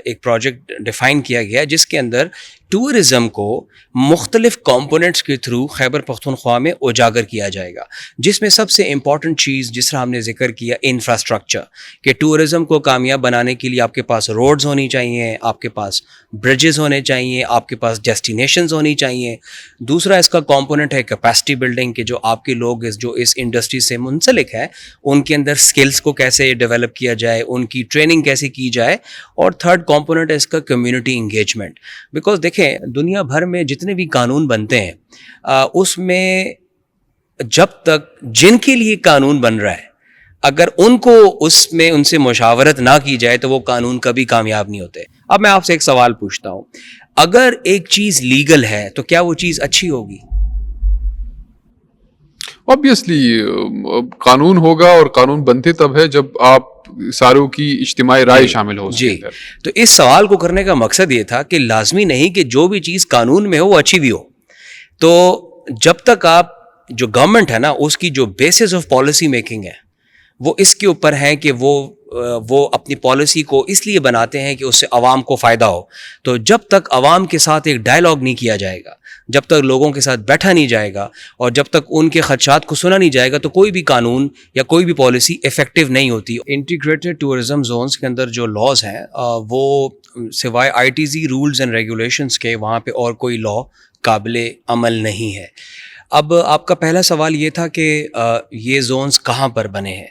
ایک پروجیکٹ ڈیفائن کیا گیا جس کے اندر ٹورزم کو مختلف کمپوننٹس کے تھرو خیبر پختونخوا میں اجاگر کیا جائے گا, جس میں سب سے امپورٹنٹ چیز جس طرح ہم نے ذکر کیا انفراسٹرکچر, کہ ٹورزم کو کامیاب بنانے کے لیے آپ کے پاس روڈز ہونی چاہیے, آپ کے پاس برجز ہونے چاہیے, آپ کے پاس ڈیسٹینیشنز ہونی چاہیے. دوسرا اس کا کمپوننٹ ہے کیپیسٹی بلڈنگ, کہ جو آپ کے لوگ جو اس انڈسٹری سے منسلک ہے ان کے اندر اسکلس کو کیسے ڈیولپ کیا جائے, ان کی ٹریننگ کیسے کی جائے. اور تھرڈ کمپوننٹ ہے اس کا کمیونٹی انگیجمنٹ. بیکاز دیکھیں دنیا بھر میں جتنے بھی قانون بنتے ہیں اس میں جب تک جن کے لیے قانون بن رہا ہے اگر ان کو اس میں ان سے مشاورت نہ کی جائے تو وہ قانون کبھی کامیاب نہیں ہوتے. اب میں آپ سے ایک سوال پوچھتا ہوں, اگر ایک چیز لیگل ہے تو کیا وہ چیز اچھی ہوگی؟ obviously قانون ہوگا, اور قانون بنتے تب ہے جب آپ ساروں کی اجتماعی رائے شامل ہو. جی, تو اس سوال کو کرنے کا مقصد یہ تھا کہ لازمی نہیں کہ جو بھی چیز قانون میں ہو وہ اچھی بھی ہو. تو جب تک آپ جو گورنمنٹ ہے نا اس کی جو بیسس آف پالیسی میکنگ ہے وہ اس کے اوپر ہیں کہ وہ اپنی پالیسی کو اس لیے بناتے ہیں کہ اس سے عوام کو فائدہ ہو. تو جب تک عوام کے ساتھ ایک ڈائلاگ نہیں کیا جائے گا, جب تک لوگوں کے ساتھ بیٹھا نہیں جائے گا, اور جب تک ان کے خدشات کو سنا نہیں جائے گا تو کوئی بھی قانون یا کوئی بھی پالیسی افیکٹو نہیں ہوتی. انٹیگریٹڈ ٹورزم زونز کے اندر جو لاز ہیں وہ سوائے ITZ رولز اینڈ ریگولیشنز کے وہاں پہ اور کوئی لا قابل عمل نہیں ہے. اب آپ کا پہلا سوال یہ تھا کہ یہ زونز کہاں پر بنے ہیں.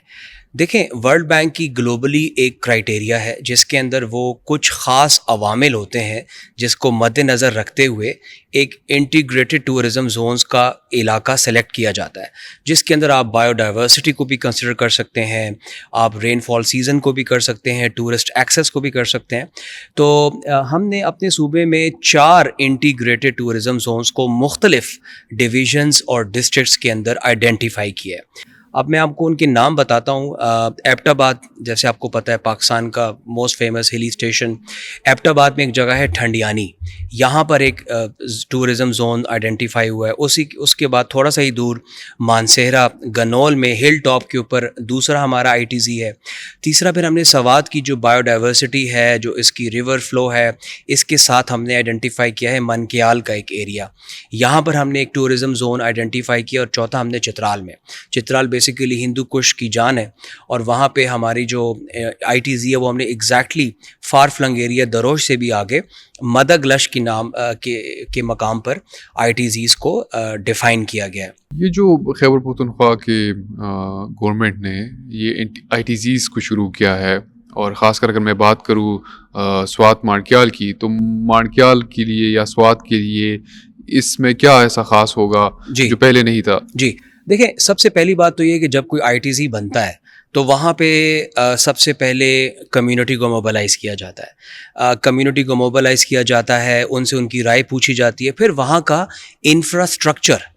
دیکھیں ورلڈ بینک کی گلوبلی ایک کرائٹیریا ہے جس کے اندر وہ کچھ خاص عوامل ہوتے ہیں جس کو مد نظر رکھتے ہوئے ایک انٹیگریٹڈ ٹورزم زونز کا علاقہ سلیکٹ کیا جاتا ہے, جس کے اندر آپ بایو ڈائیورسٹی کو بھی کنسیڈر کر سکتے ہیں, آپ رین فال سیزن کو بھی کر سکتے ہیں, ٹورسٹ ایکسیس کو بھی کر سکتے ہیں. تو ہم نے اپنے صوبے میں 4 انٹیگریٹڈ ٹورزم زونز کو مختلف ڈویژنز اور ڈسٹرکٹس کے اندر آئیڈینٹیفائی کیا ہے. اب میں آپ کو ان کے نام بتاتا ہوں. ایبٹ آباد, جیسے آپ کو پتہ ہے پاکستان کا موسٹ فیمس ہلی اسٹیشن, ایبٹ آباد میں ایک جگہ ہے ٹھنڈیانی, یہاں پر ایک ٹورزم زون آئیڈینٹیفائی ہوا ہے. اس کے بعد تھوڑا سا ہی دور مانسہرہ گنول میں ہل ٹاپ کے اوپر دوسرا ہمارا آئی ٹی زی ہے. تیسرا پھر ہم نے سوات کی جو بایو ڈائیورسٹی ہے, جو اس کی ریور فلو ہے, اس کے ساتھ ہم نے آئیڈینٹیفائی کیا ہے منکیال کا ایک ایریا, یہاں پر ہم نے ایک ٹورزم زون آئیڈینٹیفائی کیا. اور چوتھا ہم نے چترال میں, چترال بیسیکلی ہندو کش کی جان ہے, اور وہاں پہ ہماری جو آئی ٹی زی ہے وہ ہم نے ایگزیکٹلی فار فلنگ ایریا دروش سے بھی آگے مدگ لش کی نام کے مقام پر آئی ٹی زیز کو ڈیفائن کیا گیا ہے. یہ جو خیبر پختونخوا کے گورنمنٹ نے یہ آئی ٹی زیز کو شروع کیا ہے, اور خاص کر اگر میں بات کروں سوات مانکیال کی, تو مانکیال کے لیے یا سوات کے لیے اس میں کیا ایسا خاص ہوگا جو پہلے نہیں تھا؟ جی دیکھیں, سب سے پہلی بات تو یہ کہ جب کوئی آئی ٹی زی بنتا ہے تو وہاں پہ سب سے پہلے کمیونٹی کو موبلائز کیا جاتا ہے. کمیونٹی کو موبلائز کیا جاتا ہے, ان سے ان کی رائے پوچھی جاتی ہے, پھر وہاں کا انفراسٹرکچر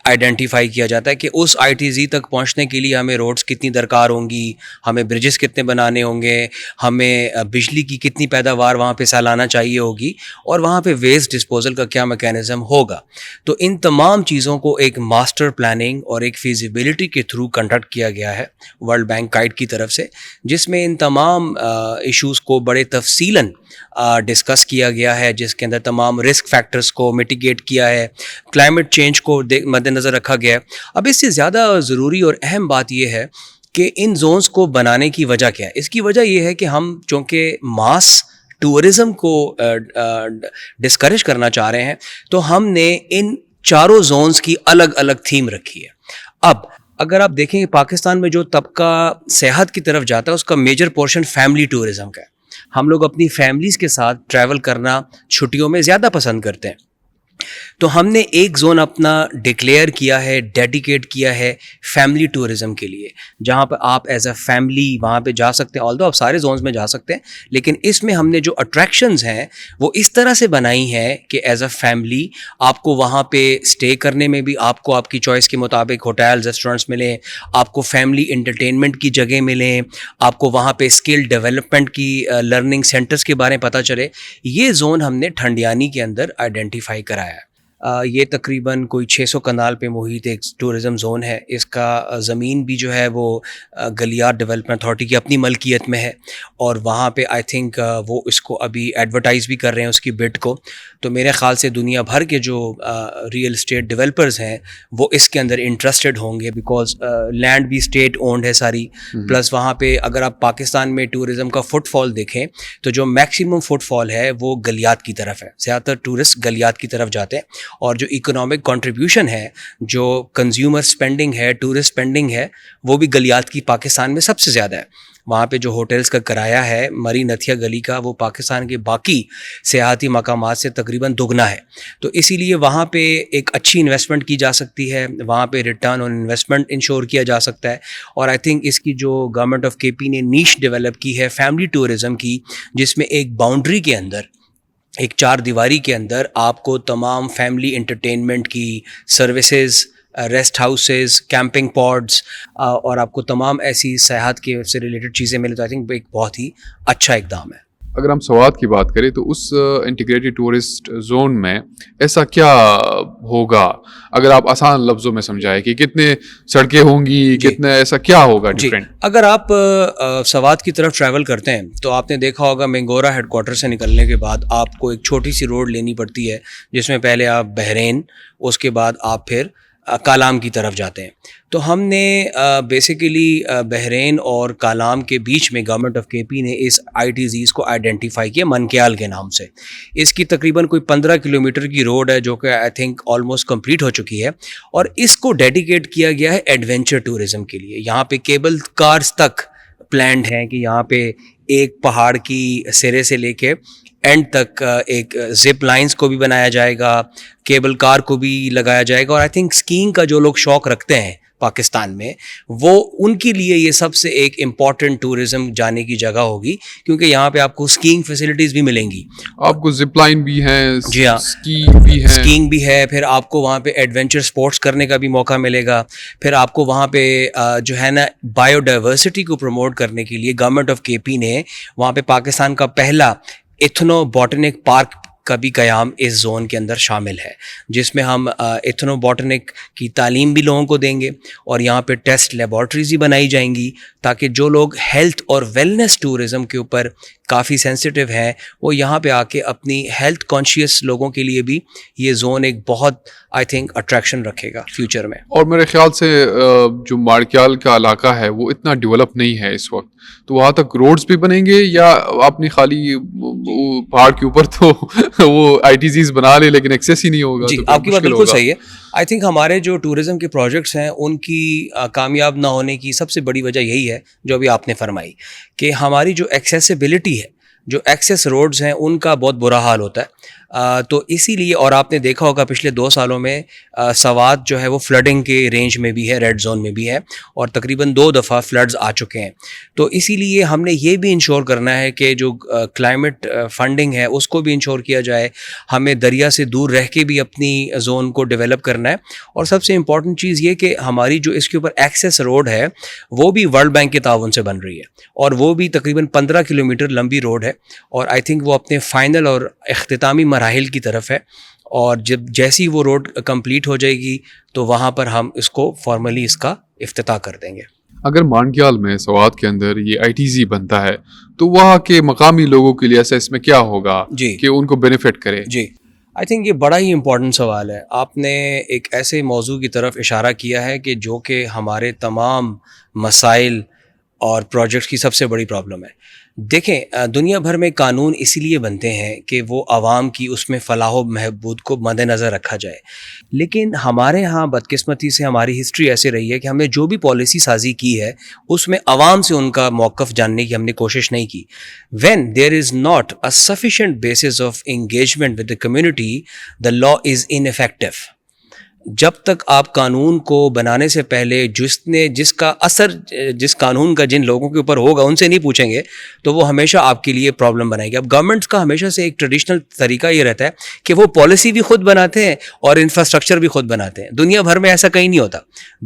آئیڈینٹیفائی کیا جاتا ہے کہ اس آئی ٹی زی تک پہنچنے کے لیے ہمیں روڈز کتنی درکار ہوں گی, ہمیں برجز کتنے بنانے ہوں گے, ہمیں بجلی کی کتنی پیداوار وہاں پہ سالانہ چاہیے ہوگی, اور وہاں پہ ویسٹ ڈسپوزل کا کیا میکینزم ہوگا. تو ان تمام چیزوں کو ایک ماسٹر پلاننگ اور ایک فیزیبلٹی کے تھرو کنڈکٹ کیا گیا ہے ورلڈ بینک گائیڈ کی طرف سے, جس میں ان تمام ایشوز کو بڑے تفصیلاً ڈسکس کیا گیا ہے, جس کے اندر تمام رسک فیکٹرز کو میٹیگیٹ کیا ہے, کلائمیٹ چینج کو مد نظر رکھا گیا ہے. اب اس سے زیادہ ضروری اور اہم بات یہ ہے کہ ان زونز کو بنانے کی وجہ کیا ہے. اس کی وجہ یہ ہے کہ ہم چونکہ ماس ٹورزم کو ڈسکریج کرنا چاہ رہے ہیں, تو ہم نے ان چاروں زونز کی الگ الگ تھیم رکھی ہے. اب اگر آپ دیکھیں کہ پاکستان میں جو طبقہ سیاحت کی طرف جاتا ہے اس کا میجر پورشن فیملی ٹورزم کا ہے. ہم لوگ اپنی فیملیز کے ساتھ ٹریول کرنا چھٹیوں میں زیادہ پسند کرتے ہیں, تو ہم نے ایک زون اپنا ڈکلیئر کیا ہے, ڈیڈیکیٹ کیا ہے فیملی ٹورزم کے لیے, جہاں پہ آپ ایز اے فیملی وہاں پہ جا سکتے ہیں. آلدو آپ سارے زونز میں جا سکتے ہیں, لیکن اس میں ہم نے جو اٹریکشنز ہیں وہ اس طرح سے بنائی ہیں کہ ایز اے فیملی آپ کو وہاں پہ اسٹے کرنے میں بھی آپ کو آپ کی چوائس کے مطابق ہوٹل ریسٹورینٹس ملیں, آپ کو فیملی انٹرٹینمنٹ کی جگہ ملیں, آپ کو وہاں پہ اسکل ڈیولپمنٹ کی لرننگ سینٹرز کے بارے میں پتہ چلے. یہ زون ہم نے ٹھنڈیانی کے اندر آئیڈینٹیفائی کرایا ہے. یہ تقریباً کوئی 600 کنال پہ محیط ایک ٹورزم زون ہے. اس کا زمین بھی جو ہے وہ گلیات ڈیولپمنٹ اتھارٹی کی اپنی ملکیت میں ہے, اور وہاں پہ آئی تھنک وہ اس کو ابھی ایڈورٹائز بھی کر رہے ہیں اس کی بٹ کو. تو میرے خیال سے دنیا بھر کے جو ریئل اسٹیٹ ڈیولپرز ہیں وہ اس کے اندر انٹرسٹڈ ہوں گے, بیکاز لینڈ بھی اسٹیٹ اونڈ ہے ساری. پلس وہاں پہ اگر آپ پاکستان میں ٹورزم کا فٹ فال دیکھیں تو جو میکسیمم فٹ فال ہے وہ گلیات کی طرف ہے, زیادہ تر ٹورسٹ گلیات کی طرف جاتے ہیں. اور جو اکنامک کنٹریبیوشن ہے, جو کنزیومر اسپینڈنگ ہے, ٹورسٹ اسپینڈنگ ہے, وہ بھی گلیات کی پاکستان میں سب سے زیادہ ہے. وہاں پہ جو ہوٹلز کا کرایہ ہے مری نتھیا گلی کا, وہ پاکستان کے باقی سیاحتی مقامات سے تقریباً دگنا ہے. تو اسی لیے وہاں پہ ایک اچھی انویسٹمنٹ کی جا سکتی ہے, وہاں پہ ریٹرن آن انویسٹمنٹ انشور کیا جا سکتا ہے. اور آئی تھنک اس کی جو گورنمنٹ آف کے پی نے نیش ڈیولپ کی ہے فیملی ٹورزم کی, جس میں ایک باؤنڈری کے اندر, ایک 4 دیواری کے اندر آپ کو تمام فیملی انٹرٹینمنٹ کی سروسز, ریسٹ ہاؤسز, کیمپنگ پاڈز, اور آپ کو تمام ایسی سیاحت کے سے ریلیٹڈ چیزیں ملیں. تو آئی تھنک ایک بہت ہی اچھا اقدام ہے. اگر ہم سوات کی بات کریں تو اس انٹیگریٹڈ ٹورسٹ زون میں ایسا کیا ہوگا, اگر آپ آسان لفظوں میں سمجھائیں کہ کتنے سڑکیں ہوں گی, کتنے ایسا کیا ہوگا ڈفرینٹ؟ اگر آپ سوات کی طرف ٹریول کرتے ہیں تو آپ نے دیکھا ہوگا مینگورا ہیڈ کوارٹر سے نکلنے کے بعد آپ کو ایک چھوٹی سی روڈ لینی پڑتی ہے, جس میں پہلے آپ بحرین, اس کے بعد آپ پھر کالام کی طرف جاتے ہیں. تو ہم نے بیسیکلی بحرین اور کالام کے بیچ میں گورنمنٹ آف کے پی نے اس ITZs کو آئیڈینٹیفائی کیا منکیال کے نام سے. اس کی تقریباً کوئی 15 کلومیٹر کی روڈ ہے جو کہ آئی تھنک آلموسٹ کمپلیٹ ہو چکی ہے, اور اس کو ڈیڈیکیٹ کیا گیا ہے ایڈونچر ٹورزم کے لیے. یہاں پہ کیبل کارز تک پلانڈ ہیں کہ یہاں پہ ایک پہاڑ کی سرے سے لے کے اینڈ تک ایک زپ لائنز کو بھی بنایا جائے گا, کیبل کار کو بھی لگایا جائے گا. اور آئی تھنک اسکینگ کا جو لوگ شوق رکھتے ہیں پاکستان میں, وہ ان کے لیے یہ سب سے ایک امپورٹنٹ ٹورزم جانے کی جگہ ہوگی, کیونکہ یہاں پہ آپ کو اسکینگ فیسلٹیز بھی ملیں گی, آپ کو زپ لائن بھی ہے, جی ہاں اسکینگ بھی ہے, پھر آپ کو وہاں پہ ایڈونچر اسپورٹس کرنے کا بھی موقع ملے گا. پھر آپ کو وہاں پہ جو ہے نا بایو ڈائیورسٹی کو پروموٹ کرنے کے لیے گورنمنٹ آف کے پی نے وہاں پہ پاکستان کا پہلا ایتھنو باٹنک پارک کا بھی قیام اس زون کے اندر شامل ہے, جس میں ہم ایتھنو باٹنک کی تعلیم بھی لوگوں کو دیں گے, اور یہاں پہ ٹیسٹ لیبارٹریز بھی بنائی جائیں گی تاکہ جو لوگ ہیلتھ اور ویلنس ٹورزم کے اوپر کافی سینسٹیو ہیں وہ یہاں پہ آ کے اپنی ہیلتھ کانشیس لوگوں کے لیے بھی یہ زون ایک بہت آئی تھنک اٹریکشن رکھے گا فیوچر میں. اور میرے خیال سے جو مارکیال کا علاقہ ہے وہ اتنا ڈیولپ نہیں ہے اس وقت, تو وہاں تک روڈز بھی بنیں گے یا اپنی خالی پہاڑ کے اوپر تو وہ ITZs بنا لے لیکن ایکسیس ہی نہیں ہوگا؟ جی آپ کی بات بالکل صحیح ہے. آئی تھنک ہمارے جو ٹورزم کے پروجیکٹس ہیں ان کی کامیاب نہ ہونے کی سب سے بڑی وجہ یہی ہے جو ابھی آپ نے فرمائی, کہ ہماری جو ایکسیسیبلٹی ہے, جو ایکسیس روڈز ہیں ان کا بہت برا حال ہوتا ہے. تو اسی لیے, اور آپ نے دیکھا ہوگا پچھلے 2 سالوں میں سوات جو ہے وہ فلڈنگ کے رینج میں بھی ہے, ریڈ زون میں بھی ہے, اور تقریباً 2 دفعہ فلڈز آ چکے ہیں. تو اسی لیے ہم نے یہ بھی انشور کرنا ہے کہ جو کلائمیٹ فنڈنگ ہے اس کو بھی انشور کیا جائے. ہمیں دریا سے دور رہ کے بھی اپنی زون کو ڈیولپ کرنا ہے, اور سب سے امپورٹنٹ چیز یہ کہ ہماری جو اس کے اوپر ایکسیس روڈ ہے وہ بھی ورلڈ بینک کے تعاون سے بن رہی ہے, اور وہ بھی تقریباً 15 کلومیٹر لمبی روڈ ہے, اور آئی تھنک وہ اپنے فائنل اور اختتامی مراحل کی طرف ہے. اور جیسی وہ روڈ کمپلیٹ ہو جائے گی تو وہاں پر ہم اس کو فارملی اس کا افتتاح کر دیں گے. اگر مانکیال میں سوات کے اندر یہ ITZ بنتا ہے تو وہاں کے مقامی لوگوں کے لیے ایسا اس میں کیا ہوگا کہ ان کو بینیفٹ کرے؟ جی آئی تھنک یہ بڑا ہی امپورٹنٹ سوال ہے. آپ نے ایک ایسے موضوع کی طرف اشارہ کیا ہے کہ جو کہ ہمارے تمام مسائل اور پروجیکٹس کی سب سے بڑی پرابلم ہے. دیکھیں, دنیا بھر میں قانون اسی لیے بنتے ہیں کہ وہ عوام کی اس میں فلاح و بہبود کو مد نظر رکھا جائے, لیکن ہمارے ہاں بدقسمتی سے ہماری ہسٹری ایسے رہی ہے کہ ہم نے جو بھی پالیسی سازی کی ہے اس میں عوام سے ان کا موقف جاننے کی ہم نے کوشش نہیں کی. When there is not a sufficient basis of engagement with the community, دا لا از انفیکٹو. جب تک آپ قانون کو بنانے سے پہلے جس کا اثر جس قانون کا جن لوگوں کے اوپر ہوگا ان سے نہیں پوچھیں گے تو وہ ہمیشہ آپ کے لیے پرابلم بنائے گی. اب گورنمنٹس کا ہمیشہ سے ایک ٹریڈیشنل طریقہ یہ رہتا ہے کہ وہ پالیسی بھی خود بناتے ہیں اور انفراسٹرکچر بھی خود بناتے ہیں. دنیا بھر میں ایسا کہیں نہیں ہوتا.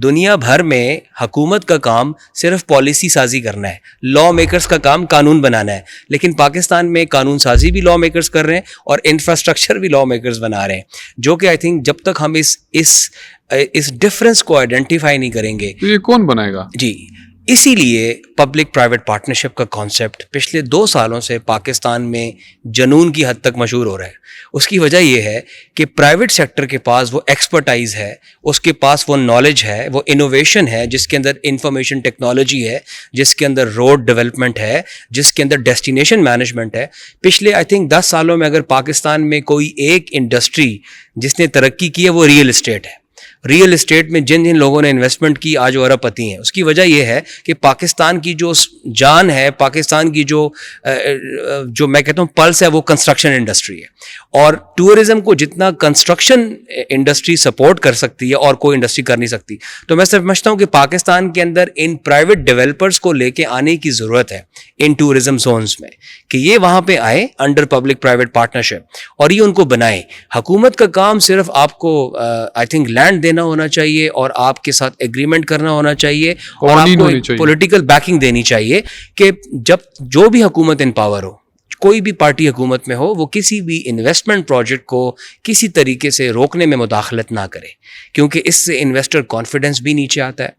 دنیا بھر میں حکومت کا کام صرف پالیسی سازی کرنا ہے, لا میکرز کا کام قانون بنانا ہے. لیکن پاکستان میں قانون سازی بھی لا میکرز کر رہے ہیں اور انفراسٹرکچر بھی لا میکرز بنا رہے ہیں, جو کہ آئی تھنک جب تک ہم اس ڈفرینس کو آئیڈینٹیفائی نہیں کریں گے تو یہ کون بنائے گا؟ جی اسی لیے پبلک پرائیویٹ پارٹنرشپ کا کانسیپٹ پچھلے 2 سالوں سے پاکستان میں جنون کی حد تک مشہور ہو رہا ہے. اس کی وجہ یہ ہے کہ پرائیویٹ سیکٹر کے پاس وہ ایکسپرٹائز ہے, اس کے پاس وہ نالج ہے, وہ انوویشن ہے, جس کے اندر انفارمیشن ٹیکنالوجی ہے, جس کے اندر روڈ ڈیولپمنٹ ہے, جس کے اندر ڈیسٹینیشن مینجمنٹ ہے. پچھلے آئی تھنک 10 سالوں میں اگر پاکستان میں کوئی ایک انڈسٹری جس نے ترقی کی ہے وہ ریئل اسٹیٹ ہے. ریئل اسٹیٹ میں جن لوگوں نے انویسٹمنٹ کی آج وہ ارب پتی ہیں. اس کی وجہ یہ ہے کہ پاکستان کی جو جان ہے, پاکستان کی جو میں کہتا ہوں پلس ہے, وہ کنسٹرکشن انڈسٹری ہے. اور ٹورزم کو جتنا کنسٹرکشن انڈسٹری سپورٹ کر سکتی ہے اور کوئی انڈسٹری کر نہیں سکتی. تو میں سمجھتا ہوں کہ پاکستان کے اندر ان پرائیویٹ ڈیولپرز کو لے کے آنے کی ضرورت ہے ان ٹورزم زونز میں, کہ یہ وہاں پہ آئے انڈر پبلک پرائیویٹ پارٹنرشپ اور یہ ان کو بنائے. حکومت کا کام صرف آپ کو آئی تھنک لینڈ دینا ہونا چاہیے اور آپ کے ساتھ ایگریمنٹ کرنا ہونا چاہیے اور آپ کو پولیٹیکل بیکنگ دینی چاہیے کہ جب جو بھی حکومت ان پاور ہو, کوئی بھی پارٹی حکومت میں ہو, وہ کسی بھی انویسٹمنٹ پروجیکٹ کو کسی طریقے سے روکنے میں مداخلت نہ کرے, کیونکہ اس سے انویسٹر کانفیڈنس بھی نیچے آتا ہے.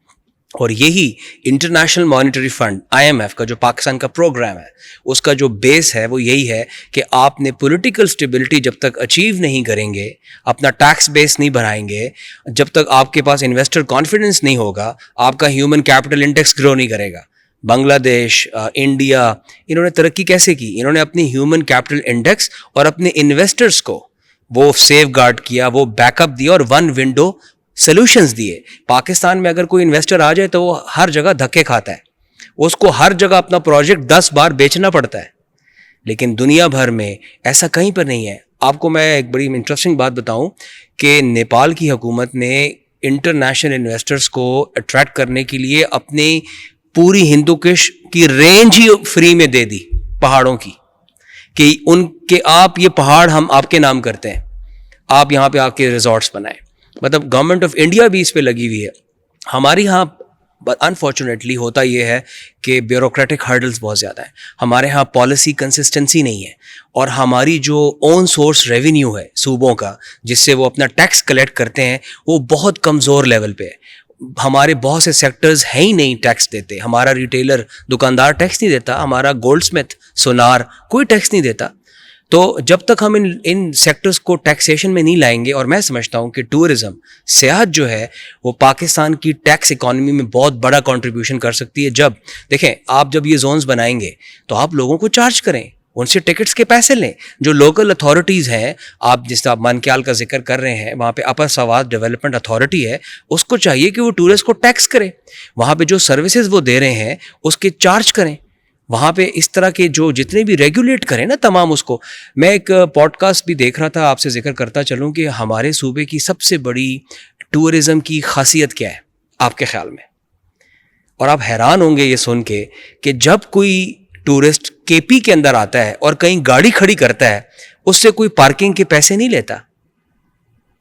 اور یہی انٹرنیشنل مانیٹری فنڈ IMF کا جو پاکستان کا پروگرام ہے اس کا جو بیس ہے وہ یہی ہے کہ آپ نے پولیٹیکل اسٹیبلٹی جب تک اچیو نہیں کریں گے, اپنا ٹیکس بیس نہیں بڑھائیں گے, جب تک آپ کے پاس انویسٹر کانفیڈنس نہیں ہوگا, آپ کا ہیومن کیپٹل انڈیکس گرو نہیں کرے گا. بنگلہ دیش, انڈیا, انہوں نے ترقی کیسے کی؟ انہوں نے اپنی ہیومن کیپٹل انڈیکس اور اپنے انویسٹرز کو وہ سیف گارڈ کیا, وہ بیک اپ دیا اور ون ونڈو سلوشنز دیے. پاکستان میں اگر کوئی انویسٹر آ جائے تو وہ ہر جگہ دھکے کھاتا ہے, اس کو ہر جگہ اپنا پروجیکٹ 10 بار بیچنا پڑتا ہے. لیکن دنیا بھر میں ایسا کہیں پر نہیں ہے. آپ کو میں ایک بڑی انٹرسٹنگ بات بتاؤں کہ نیپال کی حکومت نے انٹرنیشنل انویسٹرز کو اٹریکٹ کرنے کے لیے اپنی پوری ہندو کش کی رینج ہی فری میں دے دی پہاڑوں کی, کہ ان کے آپ یہ پہاڑ ہم آپ کے نام کرتے ہیں, آپ یہاں پہ آپ کے ریزورٹس بنائیں. مطلب گورنمنٹ آف انڈیا بھی اس پہ لگی ہوئی ہے. ہمارے یہاں انفارچونیٹلی ہوتا یہ ہے کہ بیوروکریٹک ہرڈلز بہت زیادہ ہیں. ہمارے ہاں پالیسی کنسسٹنسی نہیں ہے, اور ہماری جو اون سورس ریونیو ہے صوبوں کا جس سے وہ اپنا ٹیکس کلیکٹ کرتے ہیں وہ بہت کمزور لیول پہ ہے. ہمارے بہت سے سیکٹرز ہیں ہی نہیں ٹیکس دیتے. ہمارا ریٹیلر دکاندار ٹیکس نہیں دیتا, ہمارا گولڈ اسمتھ سونار کوئی ٹیکس نہیں دیتا. تو جب تک ہم ان سیکٹرز کو ٹیکسیشن میں نہیں لائیں گے, اور میں سمجھتا ہوں کہ ٹورزم, سیاحت جو ہے وہ پاکستان کی ٹیکس اکانومی میں بہت بڑا کنٹریبیوشن کر سکتی ہے. جب دیکھیں آپ جب یہ زونز بنائیں گے تو آپ لوگوں کو چارج کریں, ان سے ٹکٹس کے پیسے لیں. جو لوکل اتھارٹیز ہیں, آپ جس طرح منکیال کا ذکر کر رہے ہیں, وہاں پہ اپر سوات ڈیولپمنٹ اتھارٹی ہے, اس کو چاہیے کہ وہ ٹورسٹ کو ٹیکس کرے. وہاں پہ جو سروسز وہ دے رہے ہیں اس کے چارج کریں. وہاں پہ اس طرح کے جو جتنے بھی ریگولیٹ کریں نا تمام اس کو. میں ایک پوڈ کاسٹ بھی دیکھ رہا تھا, آپ سے ذکر کرتا چلوں کہ ہمارے صوبے کی سب سے بڑی ٹورزم کی خاصیت کیا ہے آپ کے خیال میں؟ اور آپ حیران ہوں گے یہ سن کے کہ جب کوئی ٹورسٹ KP کے اندر آتا ہے اور کہیں گاڑی کھڑی کرتا ہے, اس سے کوئی پارکنگ کے پیسے نہیں لیتا.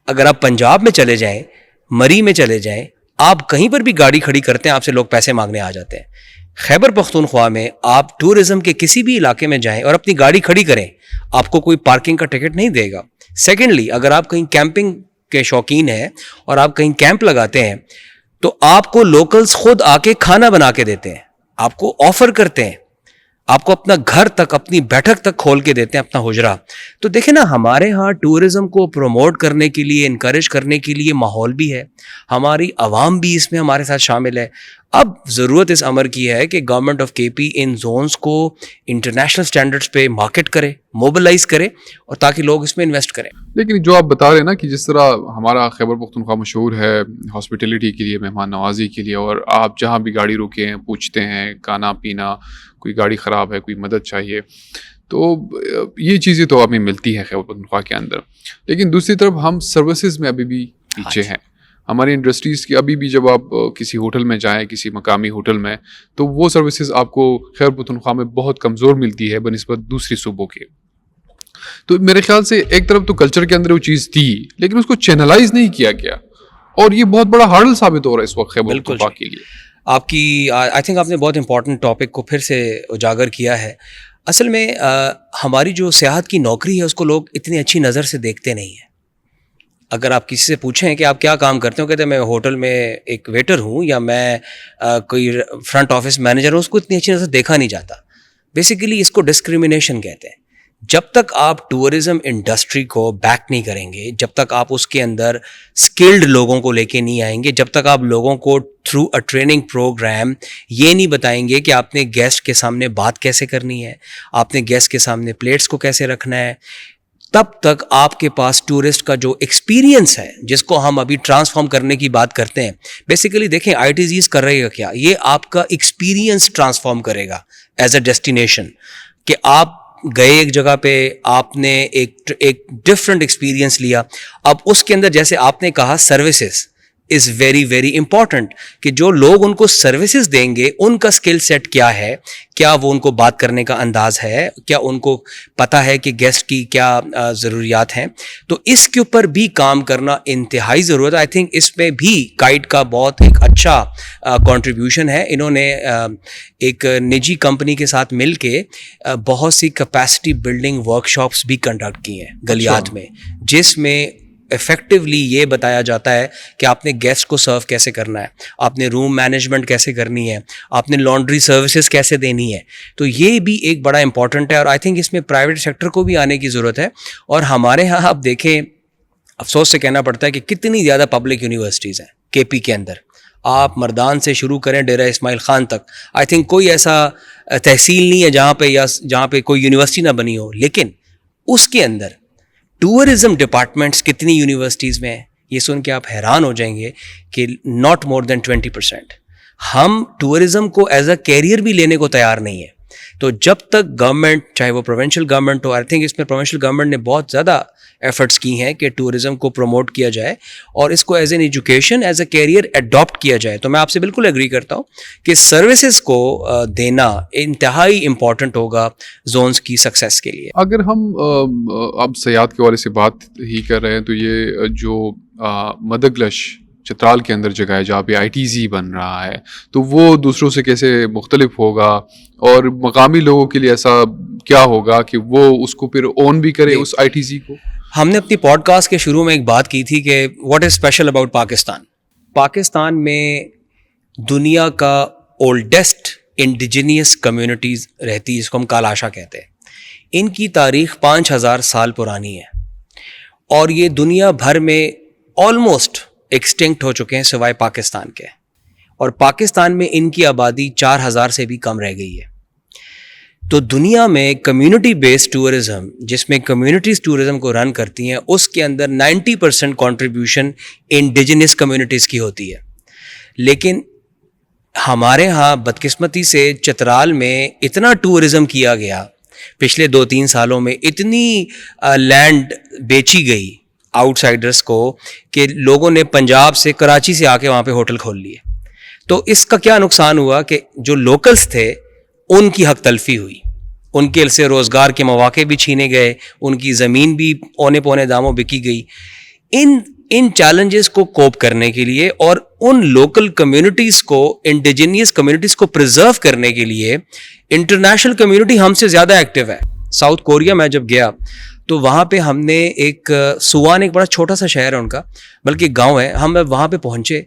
اگر آپ پنجاب میں چلے جائیں, مری میں چلے جائیں, آپ کہیں پر بھی گاڑی کھڑی کرتے ہیں آپ سے لوگ پیسے مانگنے آ جاتے ہیں. خیبر پختونخوا میں آپ ٹورزم کے کسی بھی علاقے میں جائیں اور اپنی گاڑی کھڑی کریں, آپ کو کوئی پارکنگ کا ٹکٹ نہیں دے گا. سیکنڈلی, اگر آپ کہیں کیمپنگ کے شوقین ہیں اور آپ کہیں کیمپ لگاتے ہیں تو آپ کو لوکلز خود آ کے کھانا بنا کے دیتے ہیں, آپ کو آفر کرتے ہیں, آپ کو اپنا گھر تک, اپنی بیٹھک تک کھول کے دیتے ہیں, اپنا حجرہ. تو دیکھیں نا, ہمارے ہاں ٹورزم کو پروموٹ کرنے کے لیے, انکریج کرنے کے لیے ماحول بھی ہے, ہماری عوام بھی اس میں ہمارے ساتھ شامل ہے. اب ضرورت اس امر کی ہے کہ government of KP in zones کو انٹرنیشنل سٹینڈرڈز پہ مارکیٹ کرے, موبلائز کرے, اور تاکہ لوگ اس میں انویسٹ کریں. لیکن جو آپ بتا رہے ہیں نا کہ جس طرح ہمارا خیبر پختونخوا مشہور ہے ہاسپٹیلٹی کے لیے, مہمان نوازی کے لیے, اور آپ جہاں بھی گاڑی روکے ہیں پوچھتے ہیں کھانا پینا, کوئی گاڑی خراب ہے, کوئی مدد چاہیے, تو یہ چیزیں تو ہمیں ملتی ہیں خیبر پختونخوا کے اندر. لیکن دوسری طرف ہم سروسز میں ابھی بھی پیچھے ہیں. ہماری انڈسٹریز کی ابھی بھی جب آپ کسی ہوٹل میں جائیں, کسی مقامی ہوٹل میں, تو وہ سروسز آپ کو خیبر پختونخوا میں بہت کمزور ملتی ہے بنسبت دوسری صوبوں کے. تو میرے خیال سے ایک طرف تو کلچر کے اندر وہ چیز تھی, لیکن اس کو چینلائز نہیں کیا گیا, اور یہ بہت بڑا ہارڈل ثابت ہو رہا ہے اس وقت خیبر پختونخوا کے لیے. آپ کی آئی تھنک آپ نے بہت امپورٹنٹ ٹاپک کو پھر سے اجاگر کیا ہے. اصل میں ہماری جو سیاحت کی نوکری ہے اس کو لوگ اتنی اچھی نظر سے دیکھتے نہیں ہیں. اگر آپ کسی سے پوچھیں کہ آپ کیا کام کرتے ہو, کہتے ہیں میں ہوٹل میں ایک ویٹر ہوں یا میں کوئی فرنٹ آفس مینیجر ہوں, اس کو اتنی اچھی نظر دیکھا نہیں جاتا. بیسیکلی اس کو ڈسکریمنیشن کہتے ہیں. جب تک آپ ٹورزم انڈسٹری کو بیک نہیں کریں گے, جب تک آپ اس کے اندر اسکلڈ لوگوں کو لے کے نہیں آئیں گے, جب تک آپ لوگوں کو تھرو اے ٹریننگ پروگرام یہ نہیں بتائیں گے کہ آپ نے گیسٹ کے سامنے بات کیسے کرنی ہے, آپ نے گیسٹ کے سامنے پلیٹس کو کیسے رکھنا ہے, تب تک آپ کے پاس ٹورسٹ کا جو ایکسپیرینس ہے جس کو ہم ابھی ٹرانسفارم کرنے کی بات کرتے ہیں. بیسیکلی دیکھیں ITZs کر رہے گا کیا, یہ آپ کا ایکسپیرینس ٹرانسفارم کرے گا ایز اے ڈیسٹینیشن, کہ آپ گئے ایک جگہ پہ, آپ نے ایک ڈفرینٹ ایکسپیرینس لیا. اب اس کے اندر جیسے آپ نے کہا services is very very important, کہ جو لوگ ان کو سروسز دیں گے ان کا اسکل سیٹ کیا ہے, کیا وہ ان کو بات کرنے کا انداز ہے, کیا ان کو پتہ ہے کہ گیسٹ کی کیا ضروریات ہیں. تو اس کے اوپر بھی کام کرنا انتہائی ضرورت ہے. آئی تھنک اس میں بھی کائٹ کا بہت ایک اچھا کنٹریبیوشن ہے. انہوں نے ایک نجی کمپنی کے ساتھ مل کے بہت سی کیپیسٹی بلڈنگ ورکشاپس بھی کنڈکٹ کی ہیں گلیات میں, جس میں افیکٹولی یہ بتایا جاتا ہے کہ آپ نے گیسٹ کو سرو کیسے کرنا ہے, آپ نے روم مینجمنٹ کیسے کرنی ہے, آپ نے لانڈری سروسز کیسے دینی ہے. تو یہ بھی ایک بڑا امپورٹنٹ ہے, اور آئی تھنک اس میں پرائیویٹ سیکٹر کو بھی آنے کی ضرورت ہے. اور ہمارے ہاں آپ دیکھیں, افسوس سے کہنا پڑتا ہے کہ کتنی زیادہ پبلک یونیورسٹیز ہیں کے پی کے اندر. آپ مردان سے شروع کریں ڈیرہ اسماعیل خان تک, آئی تھنک کوئی ایسا تحصیل نہیں ہے جہاں پہ کوئی یونیورسٹی نہ بنی ہو. لیکن اس کے اندر ٹورزم ڈپارٹمنٹس کتنی یونیورسٹیز میں ہیں, یہ سن کے آپ حیران ہو جائیں گے کہ ناٹ مور دین 20%. ہم ٹورزم کو ایز اے کیریئر بھی لینے کو تیار نہیں ہے. تو جب تک گورنمنٹ, چاہے وہ پروونشل گورنمنٹ ہو, آئی تھنک اس میں پروونشل گورنمنٹ نے بہت زیادہ ایفرٹس کی ہیں کہ ٹورزم کو پروموٹ کیا جائے اور اس کو as an education, as a career adapt کیا جائے. تو میں آپ سے بالکل ایگری کرتا ہوں کہ سروسز کو دینا انتہائی امپورٹنٹ ہوگا زونس کی سکسیس کے لیے. اگر ہم اب سیاحت کے حوالے سے بات ہی کر رہے ہیں تو یہ جو مدگلش چترال کے اندر جگہ ہے جہاں پہ ITZ بن رہا ہے, تو وہ دوسروں سے کیسے مختلف ہوگا, اور مقامی لوگوں کے لیے ایسا کیا ہوگا کہ وہ اس کو پھر اون بھی کرے اس ITZ کو؟ ہم نے اپنی پوڈ کاسٹ کے شروع میں ایک بات کی تھی کہ what is special about Pakistan. Pakistan میں دنیا کا اولڈسٹ انڈیجینیس کمیونٹیز رہتی ہے, جس کو ہم کالاشا کہتے ہیں. ان کی تاریخ 5000 سال پرانی ہے, اور یہ دنیا بھر میں آلموسٹ ایکسٹنکٹ ہو چکے ہیں سوائے پاکستان کے, اور پاکستان میں ان کی آبادی 4000 سے بھی کم رہ گئی ہے. تو دنیا میں کمیونٹی بیسڈ ٹورزم, جس میں کمیونٹیز ٹورزم کو رن کرتی ہیں, اس کے اندر 90% کنٹریبیوشن انڈیجنس کمیونٹیز کی ہوتی ہے. لیکن ہمارے ہاں بدقسمتی سے چترال میں اتنا ٹورزم کیا گیا پچھلے 2-3 سالوں میں, اتنی لینڈ بیچی گئی آؤٹ سائڈرس کو کہ لوگوں نے پنجاب سے, کراچی سے آ کے وہاں پہ ہوٹل کھول لیے. تو اس کا کیا نقصان ہوا کہ جو لوکلز تھے ان کی حق تلفی ہوئی, ان کے سے روزگار کے مواقع بھی چھینے گئے, ان کی زمین بھی اونے پونے داموں بکی گئی. ان چیلنجز کو کوپ کرنے کے لیے اور ان لوکل کمیونٹیز کو, انڈیجینیس کمیونٹیز کو پرزرو کرنے کے لیے انٹرنیشنل کمیونٹی ہم سے زیادہ ایکٹیو ہے. ساؤتھ کوریا میں جب گیا تو وہاں پہ ہم نے ایک سوان, ایک بڑا چھوٹا سا شہر ہے ان کا, بلکہ گاؤں ہے, ہم وہاں پہ پہنچے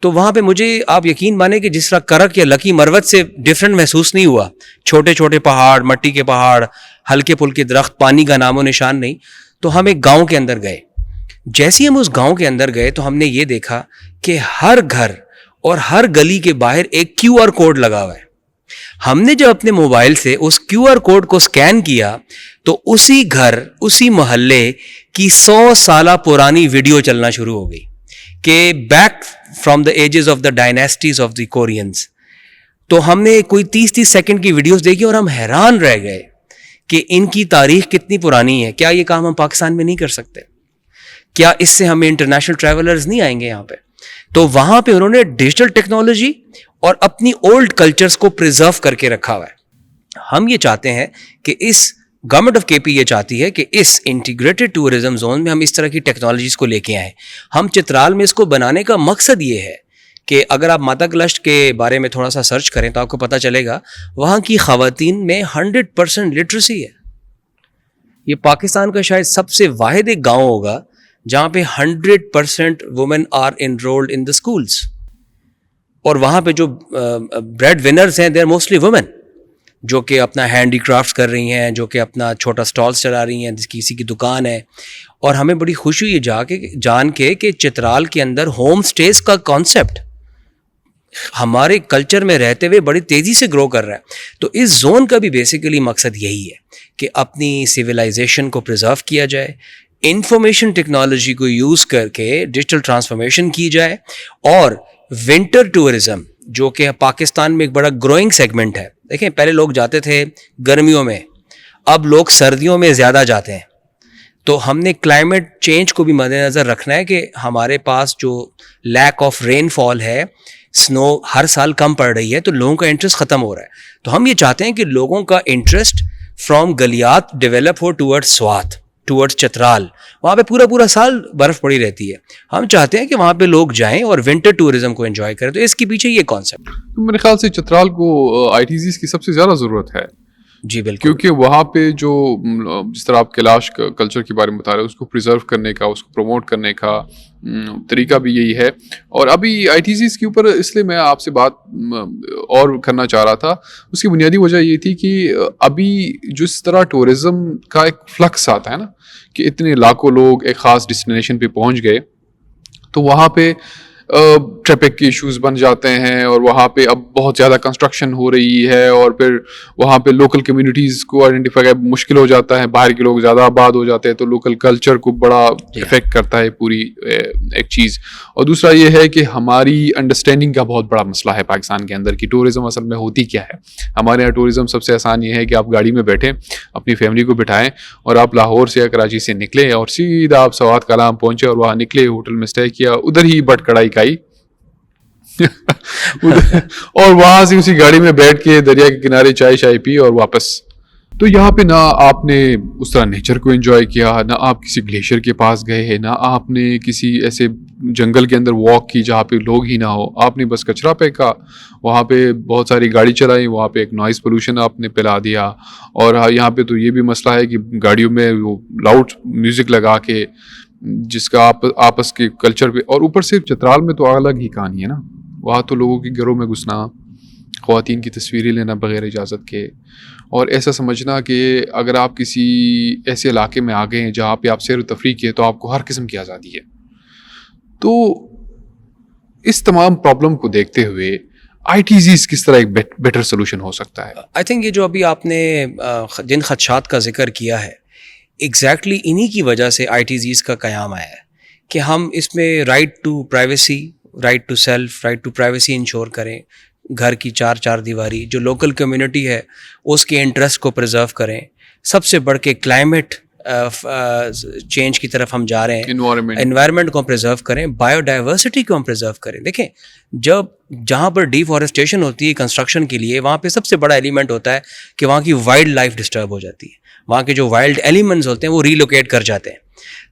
تو وہاں پہ مجھے آپ یقین مانیں کہ جس طرح کرک یا لکی مروت سے ڈفرینٹ محسوس نہیں ہوا. چھوٹے چھوٹے پہاڑ, مٹی کے پہاڑ, ہلکے پھلکے درخت, پانی کا نام و نشان نہیں. تو ہم ایک گاؤں کے اندر گئے. جیسے ہم اس گاؤں کے اندر گئے تو ہم نے یہ دیکھا کہ ہر گھر اور ہر گلی کے باہر ایک QR کوڈ لگا ہوا ہے. ہم نے جب اپنے موبائل سے اس QR کوڈ کو اسکین کیا تو اسی گھر, اسی محلے کی 100 سالہ پرانی ویڈیو چلنا شروع ہو گئی کہ back from the ages of the dynasties of the Koreans. تو ہم نے کوئی 30 سیکنڈ کی ویڈیوز دیکھی اور ہم حیران رہ گئے کہ ان کی تاریخ کتنی پرانی ہے. کیا یہ کام ہم پاکستان میں نہیں کر سکتے؟ کیا اس سے ہمیں انٹرنیشنل ٹریولرز نہیں آئیں گے یہاں پہ؟ تو وہاں پہ انہوں نے ڈیجیٹل ٹیکنالوجی اور اپنی اولڈ کلچرز کو پریزرو کر کے رکھا ہوا ہے. ہم یہ چاہتے ہیں کہ اس گورنمنٹ آف کے پی یہ چاہتی ہے کہ اس انٹیگریٹڈ ٹورزم زون میں ہم اس طرح کی ٹیکنالوجیز کو لے کے آئیں. ہم چترال میں اس کو بنانے کا مقصد یہ ہے کہ اگر آپ مدگلش کے بارے میں تھوڑا سا سرچ کریں تو آپ کو پتہ چلے گا وہاں کی خواتین میں 100% لٹریسی ہے. یہ پاکستان کا شاید سب سے واحد ایک گاؤں ہوگا جہاں پہ 100% women are enrolled in the schools. اور وہاں پہ جو بریڈ ونرز ہیں دے آر موسٹلی وومن, جو کہ اپنا ہینڈی کرافٹس کر رہی ہیں, جو کہ اپنا چھوٹا اسٹالس چلا رہی ہیں, کسی کی دکان ہے. اور ہمیں بڑی خوشی ہوئی جان کے کہ چترال کے اندر ہوم اسٹیز کا کانسیپٹ ہمارے کلچر میں رہتے ہوئے بڑی تیزی سے گرو کر رہا ہے. تو اس زون کا بھی بیسیکلی مقصد یہی ہے کہ اپنی سویلائزیشن کو پرزرو کیا جائے, انفارمیشن ٹیکنالوجی کو یوز کر کے ڈیجیٹل ٹرانسفارمیشن کی جائے, اور ونٹر ٹورزم جو کہ پاکستان میں ایک بڑا گروئنگ سیگمنٹ ہے. دیکھیں پہلے لوگ جاتے تھے گرمیوں میں, اب لوگ سردیوں میں زیادہ جاتے ہیں. تو ہم نے کلائمیٹ چینج کو بھی مد نظر رکھنا ہے کہ ہمارے پاس جو لیک آف رین فال ہے, سنو ہر سال کم پڑ رہی ہے, تو لوگوں کا انٹرسٹ ختم ہو رہا ہے. تو ہم یہ چاہتے ہیں کہ لوگوں کا انٹرسٹ فرام گلیات ڈیولپ ہو ٹورڈ سوات, ٹورڈ چترال. وہاں پہ پورا سال برف پڑی رہتی ہے. ہم چاہتے ہیں کہ وہاں پہ لوگ جائیں اور ونٹر ٹورزم کو انجوائے کریں. تو اس کے پیچھے یہ کانسیپٹ. میرے خیال سے چترال کو ITZs کی سب سے زیادہ ضرورت ہے, جی بالکل. کیونکہ وہاں پہ جو جس طرح آپ کیلاش کلچر کے بارے میں بتا رہے ہیں اس کو پریزرو کرنے کا, اس کو پروموٹ کرنے کا طریقہ بھی یہی ہے. اور ابھی آئی ٹی زیز کے اوپر اس لیے میں آپ سے بات اور کرنا چاہ رہا تھا, اس کی بنیادی وجہ یہ تھی کہ ابھی جس طرح ٹورزم کا ایک فلکس آتا ہے نا, کہ اتنے لاکھوں لوگ ایک خاص ڈیسٹینیشن پہ پہنچ گئے, تو وہاں پہ ٹریفک کے ایشوز بن جاتے ہیں, اور وہاں پہ اب بہت زیادہ کنسٹرکشن ہو رہی ہے, اور پھر وہاں پہ لوکل کمیونٹیز کو آئیڈینٹیفائی مشکل ہو جاتا ہے, باہر کے لوگ زیادہ آباد ہو جاتے ہیں, تو لوکل کلچر کو بڑا افیکٹ کرتا ہے پوری ایک چیز. اور دوسرا یہ ہے کہ ہماری انڈرسٹینڈنگ کا بہت بڑا مسئلہ ہے پاکستان کے اندر کہ ٹورزم اصل میں ہوتی کیا ہے. ہمارے یہاں ٹورزم سب سے آسان یہ ہے کہ آپ گاڑی میں بیٹھیں, اپنی فیملی کو بٹھائیں, اور آپ لاہور سے یا کراچی سے نکلیں اور سیدھا آپ سوات کلام پہنچے, اور وہاں نکلے, ہوٹل میں اسٹے کیا, ادھر ہی بٹ کڑائی کھائی اور وہاں سے اسی گاڑی میں بیٹھ کے دریا کے کنارے چائے پی اور واپس. تو یہاں پہ نہ آپ نے اس طرح نیچر کو انجوائے کیا, نہ آپ کسی گلیشیئر کے پاس گئے ہیں, نہ آپ نے کسی ایسے جنگل کے اندر واک کی جہاں پہ لوگ ہی نہ ہو. آپ نے بس کچرا پھینکا, وہاں پہ بہت ساری گاڑی چلائی, وہاں پہ ایک نوائز پولوشن آپ نے پھیلا دیا. اور یہاں پہ تو یہ بھی مسئلہ ہے کہ گاڑیوں میں وہ لاؤڈ میوزک لگا کے, جس کا آپس کے کلچر پہ, اور اوپر سے چترال میں تو الگ ہی کہانی ہے نا, وہاں تو لوگوں کے گھروں میں گھسنا, خواتین کی تصویریں لینا بغیر اجازت کے, اور ایسا سمجھنا کہ اگر آپ کسی ایسے علاقے میں آ گئے ہیں جہاں پہ آپ سیر و تفریح کیے تو آپ کو ہر قسم کی آزادی ہے. تو اس تمام پرابلم کو دیکھتے ہوئے آئی ٹی زیز کس طرح ایک بیٹر سولوشن ہو سکتا ہے؟ آئی تھنک یہ جو ابھی آپ نے جن خدشات کا ذکر کیا ہے, ایگزیکٹلی انہی کی وجہ سے آئی ٹی زیز کا قیام آیا ہے کہ ہم اس میں right to privacy, right to self, right to privacy ensure کریں, گھر کی چار دیواری جو لوکل کمیونٹی ہے اس کے انٹرسٹ کو پرزرو کریں. سب سے بڑھ کے کلائمیٹ چینج کی طرف ہم جا رہے ہیں, انوائرمنٹ کو ہم پرزرو کریں, بایو ڈائیورسٹی کو ہم پرزرو کریں. دیکھیں جہاں پر ڈیفارسٹیشن ہوتی ہے کنسٹرکشن کے لیے, وہاں پہ سب سے بڑا ایلیمنٹ ہوتا ہے کہ وہاں کی وائلڈ لائف ڈسٹرب ہو جاتی ہے, وہاں کے جو وائلڈ ایلیمنٹس ہوتے ہیں وہ ریلوکیٹ کر جاتے ہیں.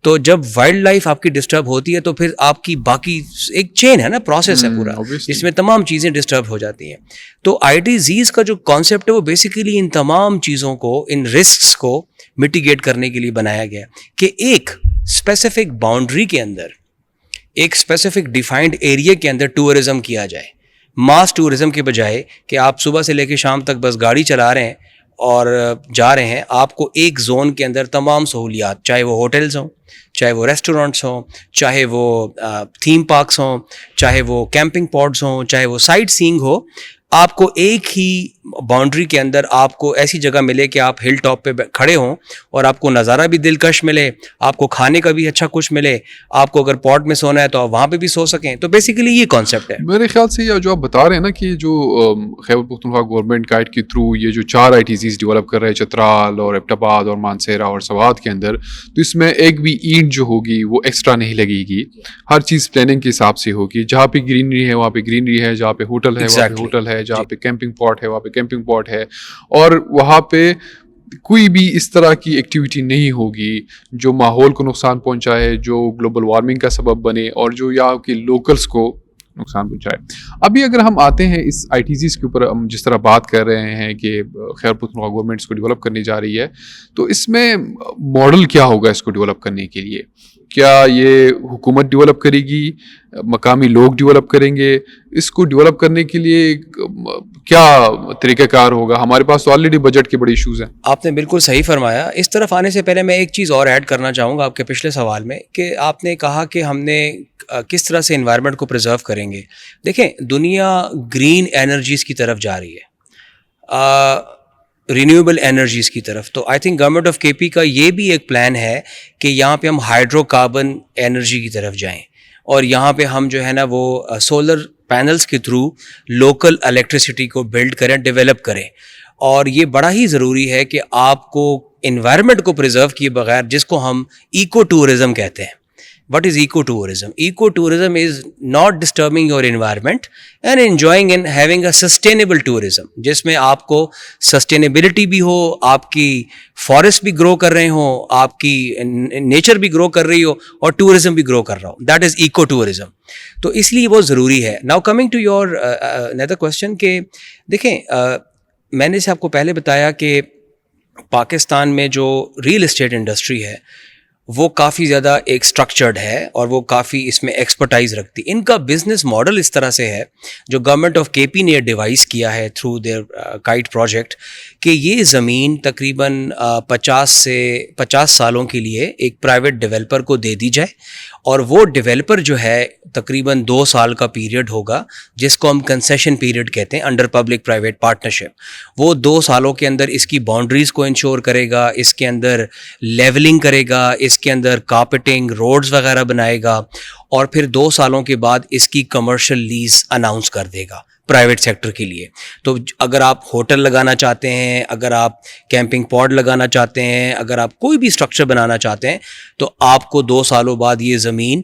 تو جب وائلڈ لائف آپ کی ڈسٹرب ہوتی ہے تو پھر آپ کی باقی ایک چین ہے نا, پروسیس ہے پورا, جس میں تمام چیزیں ڈسٹرب ہو جاتی ہیں. تو آئی ٹی زیز کا جو کانسیپٹ ہے وہ بیسیکلی ان تمام چیزوں کو, ان رسکس کو میٹیگیٹ کرنے کے لیے بنایا گیا کہ ایک اسپیسیفک باؤنڈری کے اندر, ایک اسپیسیفک ڈیفائنڈ ایریا کے اندر ٹورزم کیا جائے, ماس ٹورزم کے بجائے کہ آپ صبح سے لے کے شام تک بس گاڑی چلا رہے ہیں اور جا رہے ہیں. آپ کو ایک زون کے اندر تمام سہولیات, چاہے وہ ہوٹلز ہوں, چاہے وہ ریسٹورینٹس ہوں, چاہے وہ تھیم پارکس ہوں, چاہے وہ کیمپنگ پاڈس ہوں, چاہے وہ سائٹ سینگ ہو, آپ کو ایک ہی باؤنڈری کے اندر آپ کو ایسی جگہ ملے کہ آپ ہل ٹاپ پہ کھڑے ہوں اور آپ کو نظارہ بھی دلکش ملے, آپ کو کھانے کا بھی اچھا کچھ ملے, آپ کو اگر پاڈ میں سونا ہے تو آپ وہاں پہ بھی سو سکیں. تو بیسیکلی یہ کانسیپٹ ہے. میرے خیال سے یہ جو آپ بتا رہے ہیں نا کہ جو خیبر پختونخوا گورنمنٹ گائیڈ کے تھرو یہ جو 4 آئی ٹی زیز ڈیولپ کر رہے ہیں چترال اور ایبٹ آباد اور مانسہرہ اور سوات کے اندر, تو اس میں ایک بھی اینٹ جو ہوگی وہ ایکسٹرا نہیں لگے گی. ہر چیز پلاننگ کے حساب سے ہوگی. جہاں پہ گرینری ہے وہاں پہ گرینری ہے, جہاں پہ ہوٹل ہے وہاں پہ ہوٹل ہے, جہاں پہ کیمپنگ پاٹ ہے وہاں پہ کیمپنگ پاٹ ہے, اور وہاں پہ کوئی بھی اس طرح کی ایکٹیویٹی نہیں ہوگی جو ماحول کو نقصان پہنچائے, جو گلوبل وارمنگ کا سبب بنے, اور جو یہاں کے لوکلس کو نقصان پہنچائے. ابھی اگر ہم آتے ہیں اس آئی ٹی زیز کے اوپر, ہم جس طرح بات کر رہے ہیں کہ خیبر پختونخوا گورنمنٹ اس کو ڈیولپ کرنے جا رہی ہے, تو اس میں ماڈل کیا ہوگا اس کو ڈیولپ کرنے کے لیے؟ کیا یہ حکومت ڈیولپ کرے گی, مقامی لوگ ڈیولپ کریں گے؟ اس کو ڈیولپ کرنے کے لیے کیا طریقہ کار ہوگا؟ ہمارے پاس تو آلریڈی بجٹ کے بڑے ایشوز ہیں. آپ نے بالکل صحیح فرمایا. اس طرف آنے سے پہلے میں ایک چیز اور ایڈ کرنا چاہوں گا آپ کے پچھلے سوال میں, کہ آپ نے کہا کہ ہم نے کس طرح سے انوائرمنٹ کو پرزرو کریں گے. دیکھیں دنیا گرین انرجیز کی طرف جا رہی ہے, رینیویبل انرجیز کی طرف. تو آئی تھنک گورنمنٹ آف کے پی کا یہ بھی ایک پلان ہے کہ یہاں پہ ہم ہائیڈرو کاربن انرجی کی طرف جائیں, اور یہاں پہ ہم جو ہے نا وہ سولر پینلز کے تھرو لوکل الیکٹریسٹی کو بلڈ کریں, ڈیولپ کریں. اور یہ بڑا ہی ضروری ہے کہ آپ کو انوائرمنٹ کو پرزرو کیے بغیر, جس کو ہم ایکو ٹورزم کہتے ہیں. What is ecotourism? Ecotourism is not disturbing your environment and enjoying and having a sustainable tourism, جس میں آپ کو سسٹینیبلٹی بھی ہو, آپ کی فارسٹ بھی گرو کر رہے ہوں, آپ کی نیچر بھی گرو کر رہی ہو, اور ٹورزم بھی گرو کر رہا ہو. That is ecotourism. تو اس لیے بہت ضروری ہے. Now coming to your another question کہ دیکھیں میں نے سے آپ کو پہلے بتایا کہ پاکستان میں جو ریئل اسٹیٹ انڈسٹری ہے وہ کافی زیادہ ایک سٹرکچرڈ ہے اور وہ کافی اس میں ایکسپرٹائز رکھتی. ان کا بزنس ماڈل اس طرح سے ہے جو گورنمنٹ آف کے پی نے ڈیوائز کیا ہے تھرو دیئر کائٹ پروجیکٹ, کہ یہ زمین تقریباً 50 سالوں کے لیے ایک پرائیویٹ ڈیولپر کو دے دی جائے, اور وہ ڈیولپر جو ہے تقریباً 2 سال کا پیریڈ ہوگا جس کو ہم کنسیشن پیریڈ کہتے ہیں انڈر پبلک پرائیویٹ پارٹنرشپ. وہ 2 سالوں کے اندر اس کی باؤنڈریز کو انشور کرے گا, اس کے اندر لیولنگ کرے گا, اس کے اندر کارپیٹنگ روڈز وغیرہ بنائے گا, اور پھر 2 سالوں کے بعد اس کی کمرشل لیز اناؤنس کر دے گا پرائیویٹ سیکٹر کے لیے. تو اگر آپ ہوٹل لگانا چاہتے ہیں, اگر آپ کیمپنگ پاڈ لگانا چاہتے ہیں, اگر آپ کوئی بھی اسٹرکچر بنانا چاہتے ہیں, تو آپ کو 2 سالوں بعد یہ زمین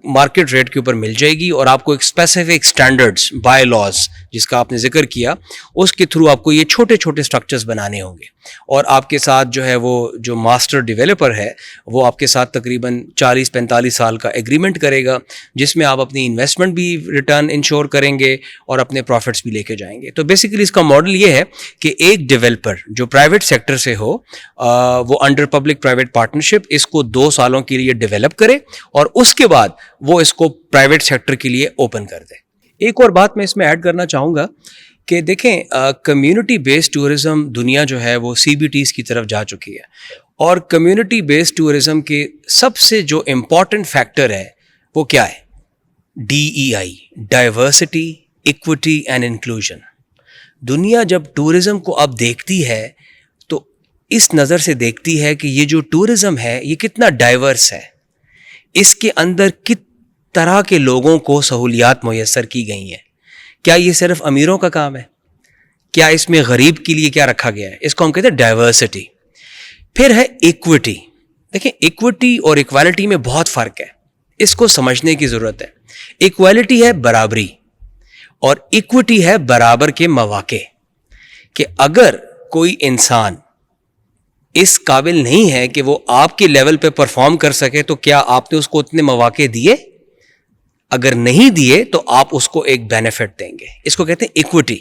مارکیٹ ریٹ کے اوپر مل جائے گی, اور آپ کو ایک اسپیسیفک اسٹینڈرڈس بائی لاز جس کا آپ نے ذکر کیا اس کے تھرو آپ کو یہ چھوٹے چھوٹے اسٹرکچرز بنانے ہوں گے, اور آپ کے ساتھ جو ہے وہ جو ماسٹر ڈیولپر ہے وہ آپ کے ساتھ تقریباً 40-45 سال کا ایگریمنٹ کرے گا جس میں آپ اپنی انویسٹمنٹ بھی ریٹرن انشور کریں گے اور اپنے پروفٹس بھی لے کے جائیں گے. تو بیسیکلی اس کا ماڈل یہ ہے کہ ایک ڈیولپر جو پرائیویٹ سیکٹر سے ہو وہ انڈر پبلک پرائیویٹ پارٹنرشپ اس کو 2 سالوں کے لیے ڈیولپ کرے, اور اس کے بعد وہ اس کو پرائیویٹ سیکٹر کے لیے اوپن کر دے. ایک اور بات میں اس میں ایڈ کرنا چاہوں گا کہ دیکھیں کمیونٹی بیسڈ ٹورزم دنیا جو ہے وہ سی بی ٹیز کی طرف جا چکی ہے, اور کمیونٹی بیسڈ ٹورزم کے سب سے جو امپورٹنٹ فیکٹر ہے وہ کیا ہے؟ DEI, diversity, equity and inclusion. دنیا جب ٹورزم کو اب دیکھتی ہے تو اس نظر سے دیکھتی ہے کہ یہ جو ٹورزم ہے یہ کتنا ڈائیورس ہے, اس کے اندر کس طرح کے لوگوں کو سہولیات میسر کی گئی ہیں. کیا یہ صرف امیروں کا کام ہے؟ کیا اس میں غریب کے لیے کیا رکھا گیا ہے؟ اس کو ہم کہتے ہیں ڈائیورسٹی. پھر ہے ایکوٹی. دیکھیں ایکوٹی اور ایکوالٹی میں بہت فرق ہے, اس کو سمجھنے کی ضرورت ہے. ایکوالٹی ہے برابری, اور ایکوٹی ہے برابر کے مواقع. کہ اگر کوئی انسان اس قابل نہیں ہے کہ وہ آپ کے لیول پہ پرفارم کر سکے تو کیا آپ نے اس کو اتنے مواقع دیے؟ اگر نہیں دیے تو آپ اس کو ایک بینیفٹ دیں گے. اس کو کہتے ہیں ایکوٹی.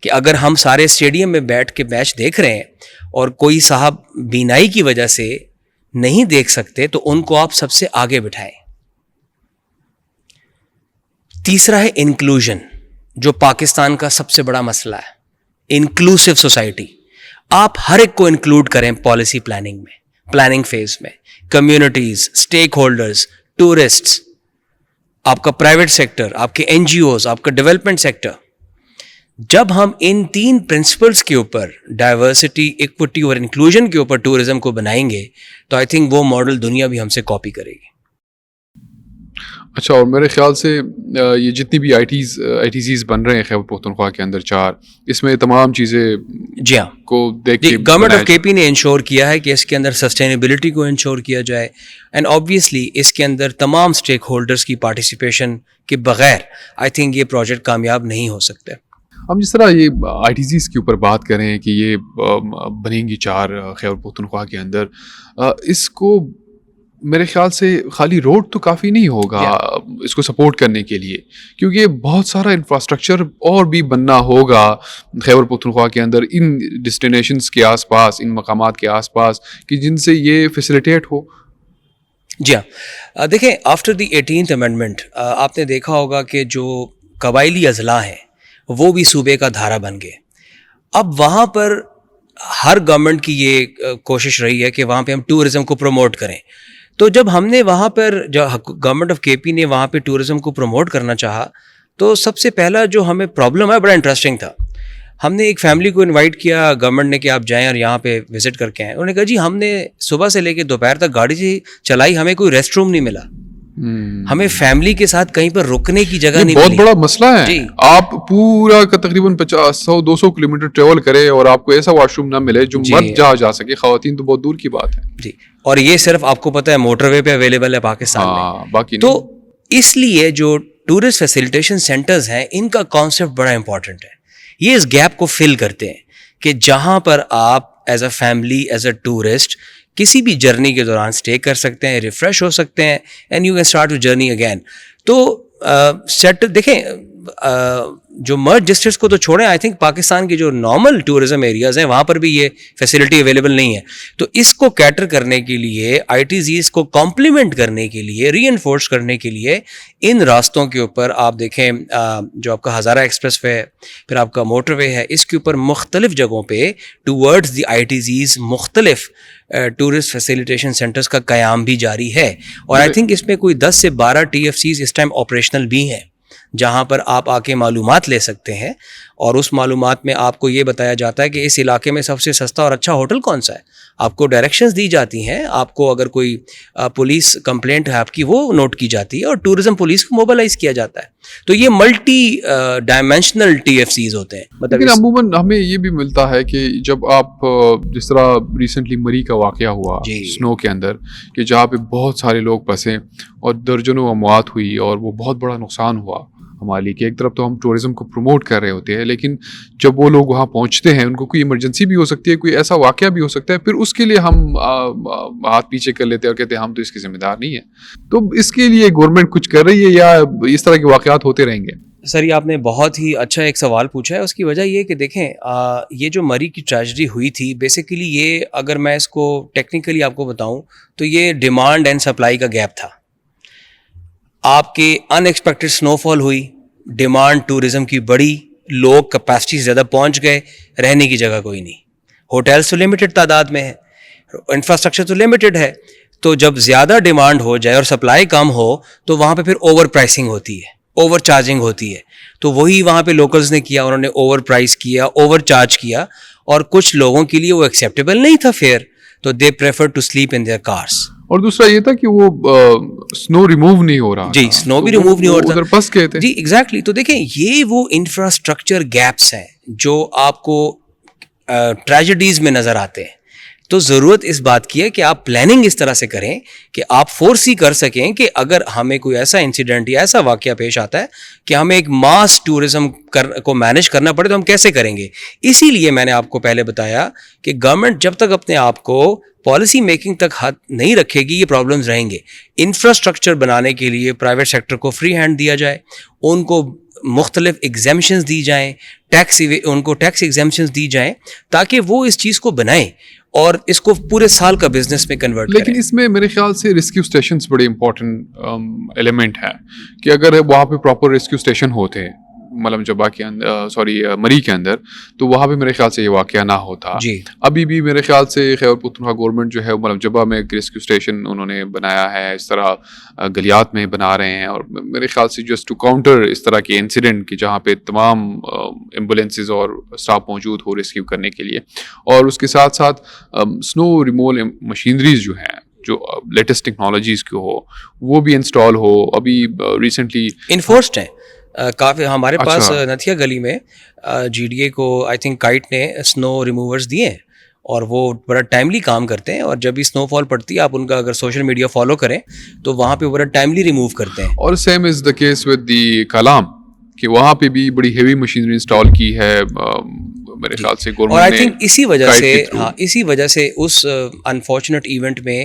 کہ اگر ہم سارے اسٹیڈیم میں بیٹھ کے میچ دیکھ رہے ہیں اور کوئی صاحب بینائی کی وجہ سے نہیں دیکھ سکتے تو ان کو آپ سب سے آگے بٹھائیں. تیسرا ہے انکلوژن, جو پاکستان کا سب سے بڑا مسئلہ ہے. انکلوسیو سوسائٹی, آپ ہر ایک کو انکلوڈ کریں پالیسی پلاننگ میں, پلاننگ فیز میں. کمیونٹیز, اسٹیک ہولڈرز, ٹورسٹس, آپ کا پرائیویٹ سیکٹر, آپ کے NGOs, آپ کا ڈیولپمنٹ سیکٹر. جب ہم ان 3 پرنسپلس کے اوپر ڈائیورسٹی, ایکوٹی اور انکلوژن کے اوپر ٹورزم کو بنائیں گے تو آئی تھنک وہ ماڈل دنیا بھی ہم سے کاپی کرے گی. اچھا, اور میرے خیال سے یہ جتنی بھی آئی ٹی زیز بن رہے ہیں خیبر پختونخوا کے اندر 4, اس میں تمام چیزیں جی ہاں کو دیکھ کے گورنمنٹ آف کے پی نے انشور کیا ہے کہ اس کے اندر سسٹینیبلٹی کو انشور کیا جائے, اینڈ آبویسلی اس کے اندر تمام اسٹیک ہولڈرس کی پارٹیسپیشن کے بغیر آئی تھنک یہ پروجیکٹ کامیاب نہیں ہو سکتے. ہم جس طرح یہ آئی ٹی زیز کے اوپر بات کریں کہ یہ بنیں گی 4 خیبر پختونخوا کے اندر, اس کو میرے خیال سے خالی روڈ تو کافی نہیں ہوگا اس کو سپورٹ کرنے کے لیے, کیونکہ بہت سارا انفراسٹرکچر اور بھی بننا ہوگا خیبر پختونخوا کے اندر ان ڈیسٹینیشنز کے آس پاس, ان مقامات کے آس پاس, کہ جن سے یہ فیسیلیٹیٹ ہو. جی ہاں, دیکھیں آفٹر دی 18th امینڈمنٹ آپ نے دیکھا ہوگا کہ جو قبائلی اضلاع ہیں وہ بھی صوبے کا دھارا بن گئے. اب وہاں پر ہر گورنمنٹ کی یہ کوشش رہی ہے کہ وہاں پہ ہم ٹورزم کو پروموٹ کریں. تو جب ہم نے وہاں پر جو گورنمنٹ آف کے پی نے وہاں پہ ٹورزم کو پروموٹ کرنا چاہا تو سب سے پہلا جو ہمیں پرابلم ہے بڑا انٹرسٹنگ تھا. ہم نے ایک فیملی کو انوائٹ کیا گورنمنٹ نے کہ آپ جائیں اور یہاں پہ وزٹ کر کے آئیں. انہوں نے کہا جی ہم نے صبح سے لے کے دوپہر تک گاڑی چلائی, ہمیں کوئی ریسٹ روم نہیں ملا, ہمیں فیملی کے ساتھ کہیں پر رکنے کی جگہ نہیں بہت ملی. بڑا مسئلہ ہے. آپ پورا کا تقریباً 50-100-200 کلومیٹر ٹریول کرے اور آپ کو ایسا واش روم نہ ملے جو مرد جا سکے, خواتین تو بہت دور کی بات ہے. جی, اور یہ صرف آپ کو پتہ ہے موٹر وے پہ اویلیبل ہے پاکستان میں, باقی تو اس لیے جو ٹورسٹ فیسیلیٹیشن سینٹرز ہیں ان کا کانسیپٹ بڑا امپورٹنٹ ہے. یہ اس گیپ کو فل کرتے ہیں کہ جہاں پر آپ as a family, as a tourist کسی بھی جرنی کے دوران اسٹے کر سکتے ہیں, ریفریش ہو سکتے ہیں, and you can start your journey again. تو دیکھیں جو مرج ڈسٹرکٹس کو تو چھوڑیں, آئی تھنک پاکستان کے جو نارمل ٹورزم ایریاز ہیں وہاں پر بھی یہ فیسلٹی اویلیبل نہیں ہے. تو اس کو کیٹر کرنے کے لیے, آئی ٹی زیز کو کمپلیمنٹ کرنے کے لیے, ری انفورس کرنے کے لیے ان راستوں کے اوپر آپ دیکھیں جو آپ کا ہزارہ ایکسپریس وے ہے, پھر آپ کا موٹر وے ہے, اس کے اوپر مختلف جگہوں پہ ٹورڈز دی آئی ٹی زیز مختلف ٹورسٹ فیسیلیٹیشن سینٹرز کا قیام بھی جاری ہے. اور آئی تھنک اس میں کوئی 10 سے 12 ٹی ایف سیز اس ٹائم آپریشنل بھی ہیں جہاں پر آپ آ کے معلومات لے سکتے ہیں, اور اس معلومات میں آپ کو یہ بتایا جاتا ہے کہ اس علاقے میں سب سے سستا اور اچھا ہوٹل کون سا ہے. آپ کو ڈائریکشنز دی جاتی ہیں, آپ کو اگر کوئی پولیس کمپلینٹ ہے آپ کی وہ نوٹ کی جاتی ہے, اور ٹورزم پولیس کو موبلائز کیا جاتا ہے. تو یہ multi dimensional T F Cs ہوتے ہیں. لیکن عموماً ہمیں یہ بھی ملتا ہے کہ جب آپ جس طرح ریسنٹلی مری کا واقعہ ہوا سنو کے اندر, کہ جہاں پہ بہت سارے لوگ پھنسے اور درجنوں اموات ہوئی, اور وہ بہت بڑا نقصان ہوا ہمارے لیے, کہ ایک طرف تو ہم ٹورزم کو پروموٹ کر رہے ہوتے ہیں, لیکن جب وہ لوگ وہاں پہنچتے ہیں ان کو کوئی ایمرجنسی بھی ہو سکتی ہے, کوئی ایسا واقعہ بھی ہو سکتا ہے, پھر اس کے لیے ہم ہاتھ پیچھے کر لیتے ہیں اور کہتے ہیں ہم تو اس کے ذمہ دار نہیں ہیں. تو اس کے لیے گورنمنٹ کچھ کر رہی ہے یا اس طرح کے واقعات ہوتے رہیں گے؟ سر یہ آپ نے بہت ہی اچھا ایک سوال پوچھا ہے. اس کی وجہ یہ کہ دیکھیں یہ جو مری کی ٹریجڈی ہوئی تھی, بیسیکلی یہ اگر میں اس کو ٹیکنیکلی آپ کو بتاؤں تو یہ ڈیمانڈ اینڈ سپلائی کا گیپ تھا. آپ کے ان ایکسپیکٹڈ سنو فال ہوئی, ڈیمانڈ ٹورزم کی بڑی, لوگ کیپیسٹی سے زیادہ پہنچ گئے, رہنے کی جگہ کوئی نہیں, ہوٹلس تو لمیٹڈ تعداد میں ہے, انفراسٹرکچر تو لمیٹڈ ہے. تو جب زیادہ ڈیمانڈ ہو جائے اور سپلائی کم ہو تو وہاں پہ پھر اوور پرائسنگ ہوتی ہے, اوور چارجنگ ہوتی ہے. تو وہی وہاں پہ لوکلز نے کیا, انہوں نے اوور پرائس کیا, اوور چارج کیا, اور کچھ لوگوں کے لیے وہ ایکسیپٹیبل نہیں تھا فیئر, تو they prefer to sleep in their cars. اور دوسرا یہ تھا کہ وہ سنو ریموو نہیں ہو رہا. جی, سنو بھی ریموو نہیں ہو رہا, ادھر پھنس گئے تھے. جی ایگزیکٹلی. تو دیکھیں یہ وہ انفراسٹرکچر گیپس ہیں جو آپ کو ٹریجڈیز میں نظر آتے ہیں. تو ضرورت اس بات کی ہے کہ آپ پلاننگ اس طرح سے کریں کہ آپ فورسی کر سکیں کہ اگر ہمیں کوئی ایسا انسیڈنٹ یا ایسا واقعہ پیش آتا ہے کہ ہمیں ایک ماس ٹورزم کو مینیج کرنا پڑے تو ہم کیسے کریں گے. اسی لیے میں نے آپ کو پہلے بتایا کہ گورنمنٹ جب تک اپنے آپ کو پالیسی میکنگ تک ہاتھ نہیں رکھے گی یہ پرابلمز رہیں گے. انفراسٹرکچر بنانے کے لیے پرائیویٹ سیکٹر کو فری ہینڈ دیا جائے, ان کو مختلف ایگزیمشنز دی جائیں, ان کو ٹیکس ایگزیمشنز دی جائیں تاکہ وہ اس چیز کو بنائیں اور اس کو پورے سال کا بزنس میں کنورٹ کریں. لیکن اس میں میرے خیال سے ریسکیو اسٹیشنز بڑے امپورٹنٹ ایلیمنٹ ہے, کہ اگر وہاں پہ پراپر ریسکیو اسٹیشن ہوتے ہیں ملم جبا کے اندر مری کے اندر, تو وہاں پہ میرے خیال سے یہ واقعہ نہ ہوتا. جی ابھی بھی میرے خیال سے خیبر پختونخوا گورنمنٹ جو ہے ملم جبا میں ایک ریسکیو اسٹیشن انہوں نے بنایا ہے, اس طرح گلیات میں بنا رہے ہیں, اور میرے خیال سے جسٹ ٹو کاؤنٹر اس طرح کے انسیڈنٹ کہ جہاں پہ تمام ایمبولینسز اور اسٹاف موجود ہو ریسکیو کرنے کے لیے. اور اس کے ساتھ ساتھ سنو ریموول مشینریز جو ہیں جو لیٹسٹ ٹیکنالوجیز کے ہو وہ بھی انسٹال ہو. ابھی ریسنٹلی انفورسڈ ہیں کافی ہمارے پاس نتھیا گلی میں جی ڈی اے کو آئی تھنک کائٹ نے سنو ریموورز دیے ہیں, اور وہ بڑا ٹائملی کام کرتے ہیں, اور جب بھی سنو فال پڑتی ہے آپ ان کا اگر سوشل میڈیا فالو کریں تو وہاں پہ بڑا ٹائملی ریموو کرتے ہیں. اور same is the case with the کلام, کہ وہاں پہ بھی بڑی ہیوی مشینری انسٹال کی ہے میرے خیال سے گورنمنٹ نے. اور آئی تھنک اسی وجہ سے اس انفارچونیٹ ایونٹ میں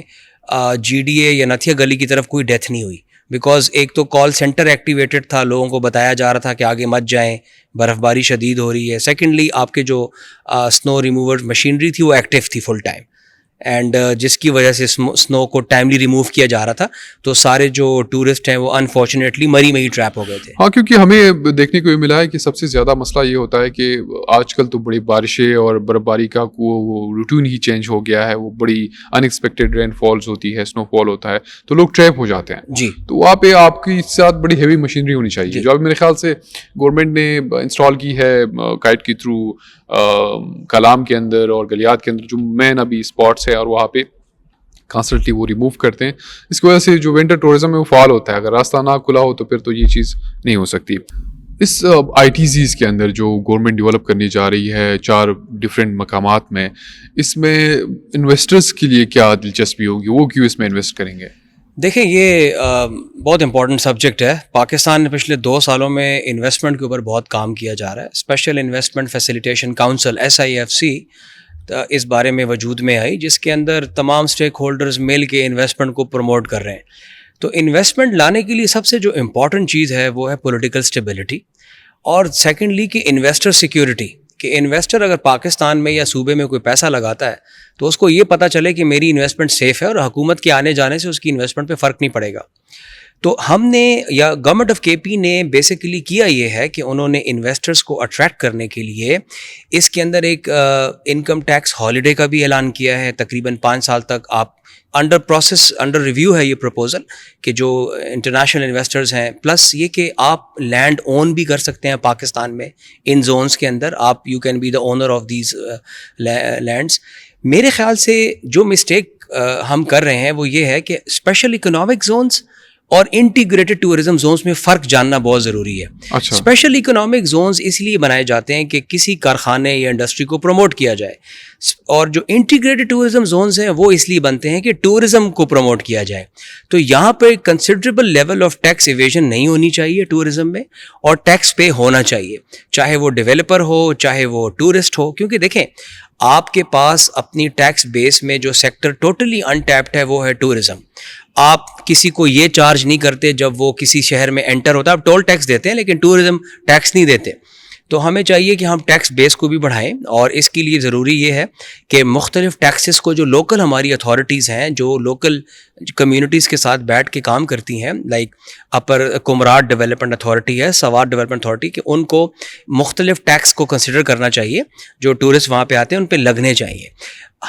جی ڈی اے یا نتھیا گلی کی طرف کوئی ڈیتھ نہیں ہوئی, بیکاز ایک تو کال سینٹر ایکٹیویٹڈ تھا, لوگوں کو بتایا جا رہا تھا کہ آگے مت جائیں, برف باری شدید ہو رہی ہے. سیکنڈلی آپ کے جو سنو ریموور مشینری تھی وہ ایکٹیو تھی فل ٹائم, اینڈ جس کی وجہ سے سنو کو ٹائملی ریموو کیا جا رہا تھا. تو سارے جو ٹورسٹ ہیں وہ انفارچونیٹلی مری میں ہی ٹریپ ہو گئے تھے. ہاں, کیونکہ ہمیں دیکھنے کو یہ ملا ہے کہ سب سے زیادہ مسئلہ یہ ہوتا ہے کہ آج کل تو بڑی بارشیں اور برف باری کا وہ روٹین ہی چینج ہو گیا ہے, وہ بڑی ان ایکسپیکٹڈ رین فالز ہوتی ہے, سنو فال ہوتا ہے, تو لوگ ٹریپ ہو جاتے ہیں. جی, تو وہاں پہ آپ کی ساتھ بڑی ہیوی مشینری ہونی چاہیے, جو ابھی میرے خیال سے گورنمنٹ نے انسٹال کی ہے کائٹ کے تھرو کلام کے اندر اور گلیات کے اندر جو مین ابھی اسپاٹس ہے, اور وہاں پہ کانسٹنٹلی وہ ریموو کرتے ہیں. اس کی وجہ سے جو ونٹر ٹورزم ہے وہ فعال ہوتا ہے. اگر راستہ نہ کھلا ہو تو پھر تو یہ چیز نہیں ہو سکتی. اس آئی ٹی زیز کے اندر جو گورنمنٹ ڈیولپ کرنی جا رہی ہے 4 ڈفرینٹ مقامات میں, اس میں انویسٹرز کے لیے کیا دلچسپی ہوگی, وہ کیوں اس میں انویسٹ کریں گے؟ دیکھیں یہ بہت امپورٹنٹ سبجیکٹ ہے. پاکستان نے پچھلے 2 سالوں میں انویسٹمنٹ کے اوپر بہت کام کیا جا رہا ہے. Special investment facilitation council SIFC اس بارے میں وجود میں آئی, جس کے اندر تمام اسٹیک ہولڈرز مل کے انویسٹمنٹ کو پروموٹ کر رہے ہیں. تو انویسٹمنٹ لانے کے لیے سب سے جو امپورٹنٹ چیز ہے وہ ہے پولیٹیکل اسٹیبلٹی. اور سیکنڈلی کہ انویسٹر سیکیورٹی، کہ انویسٹر اگر پاکستان میں یا صوبے میں کوئی پیسہ لگاتا ہے تو اس کو یہ پتہ چلے کہ میری انویسٹمنٹ سیف ہے اور حکومت کے آنے جانے سے اس کی انویسٹمنٹ پہ فرق نہیں پڑے گا. تو ہم نے یا گورنمنٹ آف کے پی نے بیسیکلی کیا یہ ہے کہ انہوں نے انویسٹرز کو اٹریکٹ کرنے کے لیے اس کے اندر ایک انکم ٹیکس ہالیڈے کا بھی اعلان کیا ہے. تقریباً 5 سال تک آپ انڈر ریویو ہے یہ پروپوزل کہ جو انٹرنیشنل انویسٹرز ہیں، پلس یہ کہ آپ لینڈ اون بھی کر سکتے ہیں پاکستان میں ان زونز کے اندر. آپ you can be the owner of these lands. میرے خیال سے جو مسٹیک ہم کر رہے ہیں وہ یہ ہے کہ اسپیشل اکنامک زونز اور انٹیگریٹڈ ٹورزم زونز میں فرق جاننا بہت ضروری ہے. اسپیشل اکنامک زونز اس لیے بنائے جاتے ہیں کہ کسی کارخانے یا انڈسٹری کو پروموٹ کیا جائے، اور جو انٹیگریٹڈ ٹورزم زونز ہیں وہ اس لیے بنتے ہیں کہ ٹورزم کو پروموٹ کیا جائے. تو یہاں پہ considerable level of tax evasion نہیں ہونی چاہیے ٹورزم میں، اور ٹیکس پے ہونا چاہیے، چاہے وہ ڈیولپر ہو چاہے وہ ٹورسٹ ہو. کیونکہ دیکھیں آپ کے پاس اپنی ٹیکس بیس میں جو سیکٹر ٹوٹلی انٹیپڈ ہے وہ ہے ٹورزم. آپ کسی کو یہ چارج نہیں کرتے جب وہ کسی شہر میں انٹر ہوتا ہے، آپ ٹول ٹیکس دیتے ہیں لیکن ٹورزم ٹیکس نہیں دیتے. تو ہمیں چاہیے کہ ہم ٹیکس بیس کو بھی بڑھائیں، اور اس کے لیے ضروری یہ ہے کہ مختلف ٹیکسز کو جو لوکل ہماری اتھارٹیز ہیں جو لوکل کمیونٹیز کے ساتھ بیٹھ کے کام کرتی ہیں، لائک اپر کمراٹ ڈیولپمنٹ اتھارٹی ہے، سوات ڈیولپمنٹ اتھارٹی، کہ ان کو مختلف ٹیکس کو کنسیڈر کرنا چاہیے جو ٹورسٹ وہاں پہ آتے ہیں ان پہ لگنے چاہیے.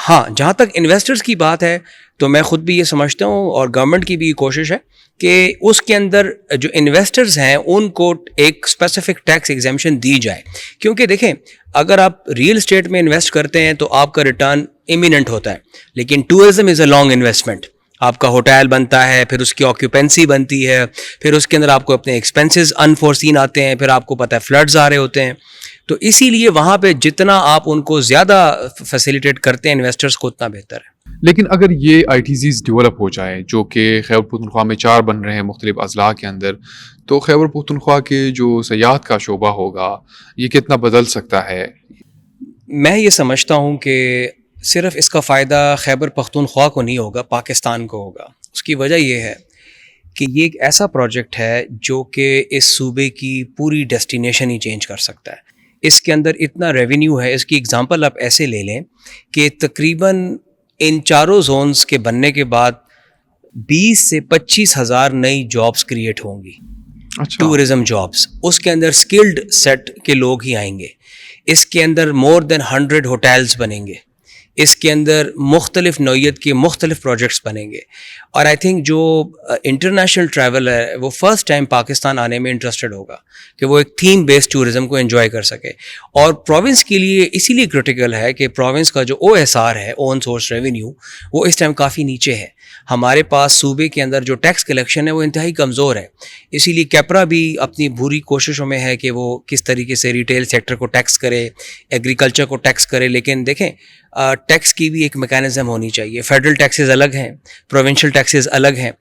ہاں جہاں تک انویسٹرز کی بات ہے تو میں خود بھی یہ سمجھتا ہوں اور گورنمنٹ کی بھی کوشش ہے کہ اس کے اندر جو انویسٹرز ہیں ان کو ایک اسپیسیفک ٹیکس ایگزیمشن دی جائے. کیونکہ دیکھیں اگر آپ ریئل اسٹیٹ میں انویسٹ کرتے ہیں تو آپ کا ریٹرن امییننٹ ہوتا ہے، لیکن tourism is a long investment. آپ کا ہوٹل بنتا ہے، پھر اس کی آکیوپینسی بنتی ہے، پھر اس کے اندر آپ کو اپنے ایکسپینسز انفورسین آتے ہیں، پھر آپ کو پتہ ہے فلڈز آ رہے ہوتے ہیں. تو اسی لیے وہاں پہ جتنا آپ ان کو زیادہ فیسیلیٹیٹ کرتے ہیں انویسٹرز کو اتنا بہتر ہے. لیکن اگر یہ آئی ٹی زیز ڈیولپ ہو جائے جو کہ خیبر پختونخوا میں 4 بن رہے ہیں مختلف اضلاع کے اندر، تو خیبر پختونخوا کے جو سیاحت کا شعبہ ہوگا یہ کتنا بدل سکتا ہے؟ میں یہ سمجھتا ہوں کہ صرف اس کا فائدہ خیبر پختونخوا کو نہیں ہوگا، پاکستان کو ہوگا. اس کی وجہ یہ ہے کہ یہ ایک ایسا پروجیکٹ ہے جو کہ اس صوبے کی پوری ڈیسٹینیشن ہی چینج کر سکتا ہے. اس کے اندر اتنا ریونیو ہے. اس کی اگزامپل آپ ایسے لے لیں کہ تقریباً ان 4 زونز کے بننے کے بعد 20 سے 25 ہزار نئی جابس کریٹ ہوں گی، ٹورزم جابس. اس کے اندر سکلڈ سیٹ کے لوگ ہی آئیں گے. اس کے اندر مور دین 100 ہوٹلز بنیں گے. اس کے اندر مختلف نوعیت کے مختلف پروجیکٹس بنیں گے. اور آئی تھنک جو انٹرنیشنل ٹریول ہے وہ فرسٹ ٹائم پاکستان آنے میں انٹرسٹڈ ہوگا کہ وہ ایک تھیم بیسڈ ٹورزم کو انجوائے کر سکے. اور پروونس کے لیے اسی لیے کرٹیکل ہے کہ پروونس کا جو OSR ہے، اون سورس ریونیو، وہ اس ٹائم کافی نیچے ہے. ہمارے پاس صوبے کے اندر جو ٹیکس کلیکشن ہے وہ انتہائی کمزور ہے. اسی لیے کیپرا بھی اپنی بری کوششوں میں ہے کہ وہ کس طریقے سے ریٹیل سیکٹر کو ٹیکس کرے، ایگریکلچر کو ٹیکس کرے. لیکن دیکھیں ٹیکس کی بھی ایک میکانزم ہونی چاہیے. فیڈرل ٹیکسز الگ ہیں، پروونشل ٹیکسز الگ ہیں،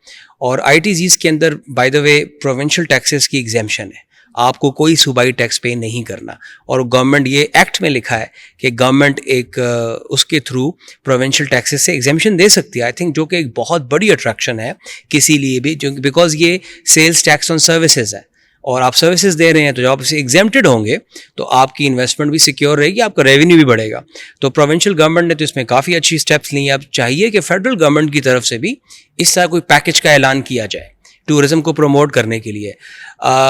اور آئی ٹی زیز کے اندر by the way provincial taxes کی ایگزیمشن ہے. آپ کو کوئی صوبائی ٹیکس پے نہیں کرنا، اور گورنمنٹ یہ ایکٹ میں لکھا ہے کہ گورنمنٹ ایک اس کے تھرو پروونشل ٹیکسز سے ایگزیمشن دے سکتی ہے. آئی تھنک جو کہ ایک بہت بڑی اٹریکشن ہے کسی لیے بھی، بیکاز یہ سیلز ٹیکس آن سروسز ہے اور آپ سروسز دے رہے ہیں، تو جب آپ سے ایگزیمپٹڈ ہوں گے تو آپ کی انویسٹمنٹ بھی سیکیور رہے گی، آپ کا ریونیو بھی بڑھے گا. تو پروونشل گورنمنٹ نے تو اس میں کافی اچھی اسٹیپس لی ہیں. اب چاہیے کہ فیڈرل گورنمنٹ کی طرف سے بھی اس طرح کوئی پیکج کا اعلان کیا جائے ٹورزم کو پروموٹ کرنے کے لیے.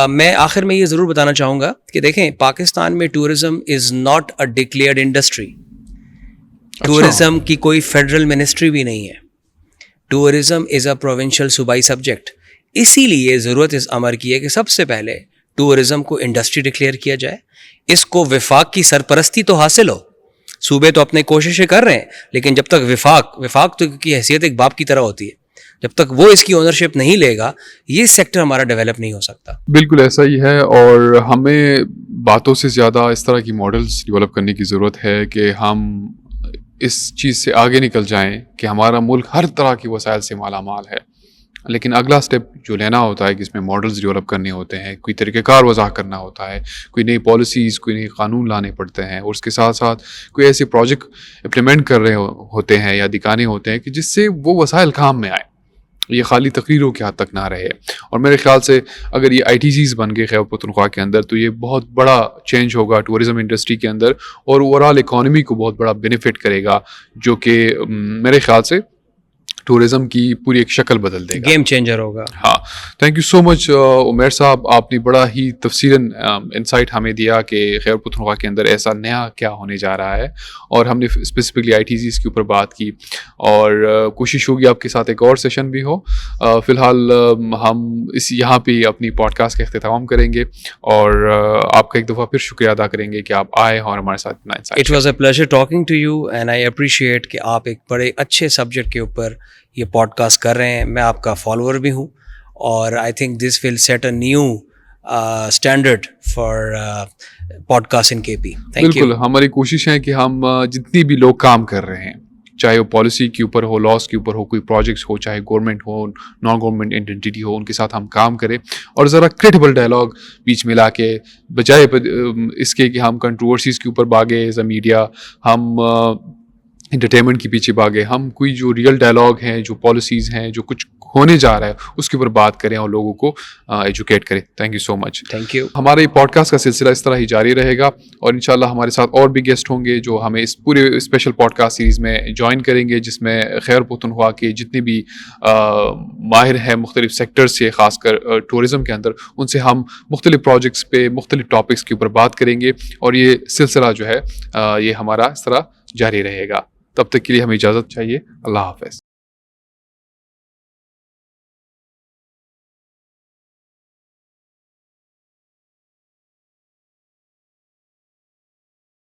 میں آخر میں یہ ضرور بتانا چاہوں گا کہ دیکھیں پاکستان میں tourism is not a declared industry. Tourism کی کوئی فیڈرل منسٹری بھی نہیں ہے. ٹورزم از اے پروونشل صوبائی سبجیکٹ. اسی لیے ضرورت اس امر کی ہے کہ سب سے پہلے ٹورزم کو انڈسٹری ڈکلیئر کیا جائے. اس کو وفاق کی سرپرستی تو حاصل ہو. صوبے تو اپنے کوششیں کر رہے ہیں، لیکن جب تک وفاق تو کی حیثیت ایک باپ کی طرح ہوتی ہے، جب تک وہ اس کی اونرشپ نہیں لے گا یہ سیکٹر ہمارا ڈیولپ نہیں ہو سکتا. بالکل ایسا ہی ہے، اور ہمیں باتوں سے زیادہ اس طرح کی ماڈلز ڈیولپ کرنے کی ضرورت ہے کہ ہم اس چیز سے آگے نکل جائیں کہ ہمارا ملک ہر طرح کی وسائل سے مالا مال ہے، لیکن اگلا سٹیپ جو لینا ہوتا ہے کہ اس میں ماڈلز ڈیولپ کرنے ہوتے ہیں، کوئی طریقہ کار وضع کرنا ہوتا ہے، کوئی نئی پالیسیز، کوئی نئی قانون لانے پڑتے ہیں، اور اس کے ساتھ ساتھ کوئی ایسے پروجیکٹ امپلیمنٹ کر رہے ہوتے ہیں یا دکھانے ہوتے ہیں کہ جس سے وہ وسائل کام میں آئے. یہ خالی تقریروں کے حد تک نہ رہے. اور میرے خیال سے اگر یہ ITCs بن گئے خیبر پختونخوا کے اندر تو یہ بہت بڑا چینج ہوگا ٹورزم انڈسٹری کے اندر اور اوورآل اکانومی کو بہت بڑا بینیفٹ کرے گا, جو کہ میرے خیال سے ٹورزم کی پوری ایک شکل بدل دے گا, گیم چینجر ہوگا. ہاں, تھینک یو سو مچ عمیر صاحب, آپ نے بڑا ہی تفصیلاً انسائٹ ہمیں دیا کہ خیبر پختونخوا کے اندر ایسا نیا کیا ہونے جا رہا ہے, اور ہم نے اسپیسیفکلی ITCs کے اوپر بات کی, اور کوشش ہوگی آپ کے ساتھ ایک اور سیشن بھی ہو. فی الحال ہم یہاں پہ اپنی پوڈ کاسٹ کا اختتام کریں گے, اور آپ کا ایک دفعہ پھر شکریہ ادا کریں گے کہ آپ آئے اور ہمارے ساتھ اتنا insight. It was a pleasure talking to you and I appreciate کہ آپ ایک بڑے اچھے سبجیکٹ کے اوپر یہ پوڈ کاسٹ کر رہے ہیں. میں آپ کا فالوور بھی ہوں, اور I think this will set a new standard for podcast in K P. بالکل, ہماری کوشش ہے کہ ہم جتنی بھی لوگ کام کر رہے ہیں, چاہے وہ پالیسی کے اوپر ہو, لاس کے اوپر ہو, کوئی پروجیکٹس ہو, چاہے گورنمنٹ ہو, نان گورنمنٹ انٹیٹی ہو, ان کے ساتھ ہم کام کریں, اور ذرا کریڈیبل ڈائلاگ بیچ میں لا کے, بجائے اس کے کہ ہم کنٹروورسیز کے اوپر بھاگے ایز اے میڈیا, ہم انٹرٹینمنٹ کے پیچھے بھاگے, ہم کوئی جو ریئل ڈائلاگ ہیں, جو پالیسیز ہیں, جو کچھ ہونے جا رہا ہے اس کے اوپر بات کریں اور لوگوں کو ایجوکیٹ کریں. Thank you so much. Thank you. ہمارے یہ پوڈ کاسٹ کا سلسلہ اس طرح ہی جاری رہے گا, اور انشاءاللہ ہمارے ساتھ اور بھی گیسٹ ہوں گے جو ہمیں اس پورے اسپیشل پوڈ کاسٹ سیریز میں جوائن کریں گے, جس میں خیبر پختونخوا کے جتنے بھی ماہر ہیں مختلف سیکٹر سے, خاص کر ٹورزم کے اندر, ان سے ہم مختلف پروجیکٹس پہ مختلف ٹاپکس کے اوپر بات کریں گے, اور یہ سلسلہ جو ہے یہ ہمارا اس طرح جاری رہے گا. تب تک کے لیے ہمیں اجازت چاہیے. اللہ حافظ.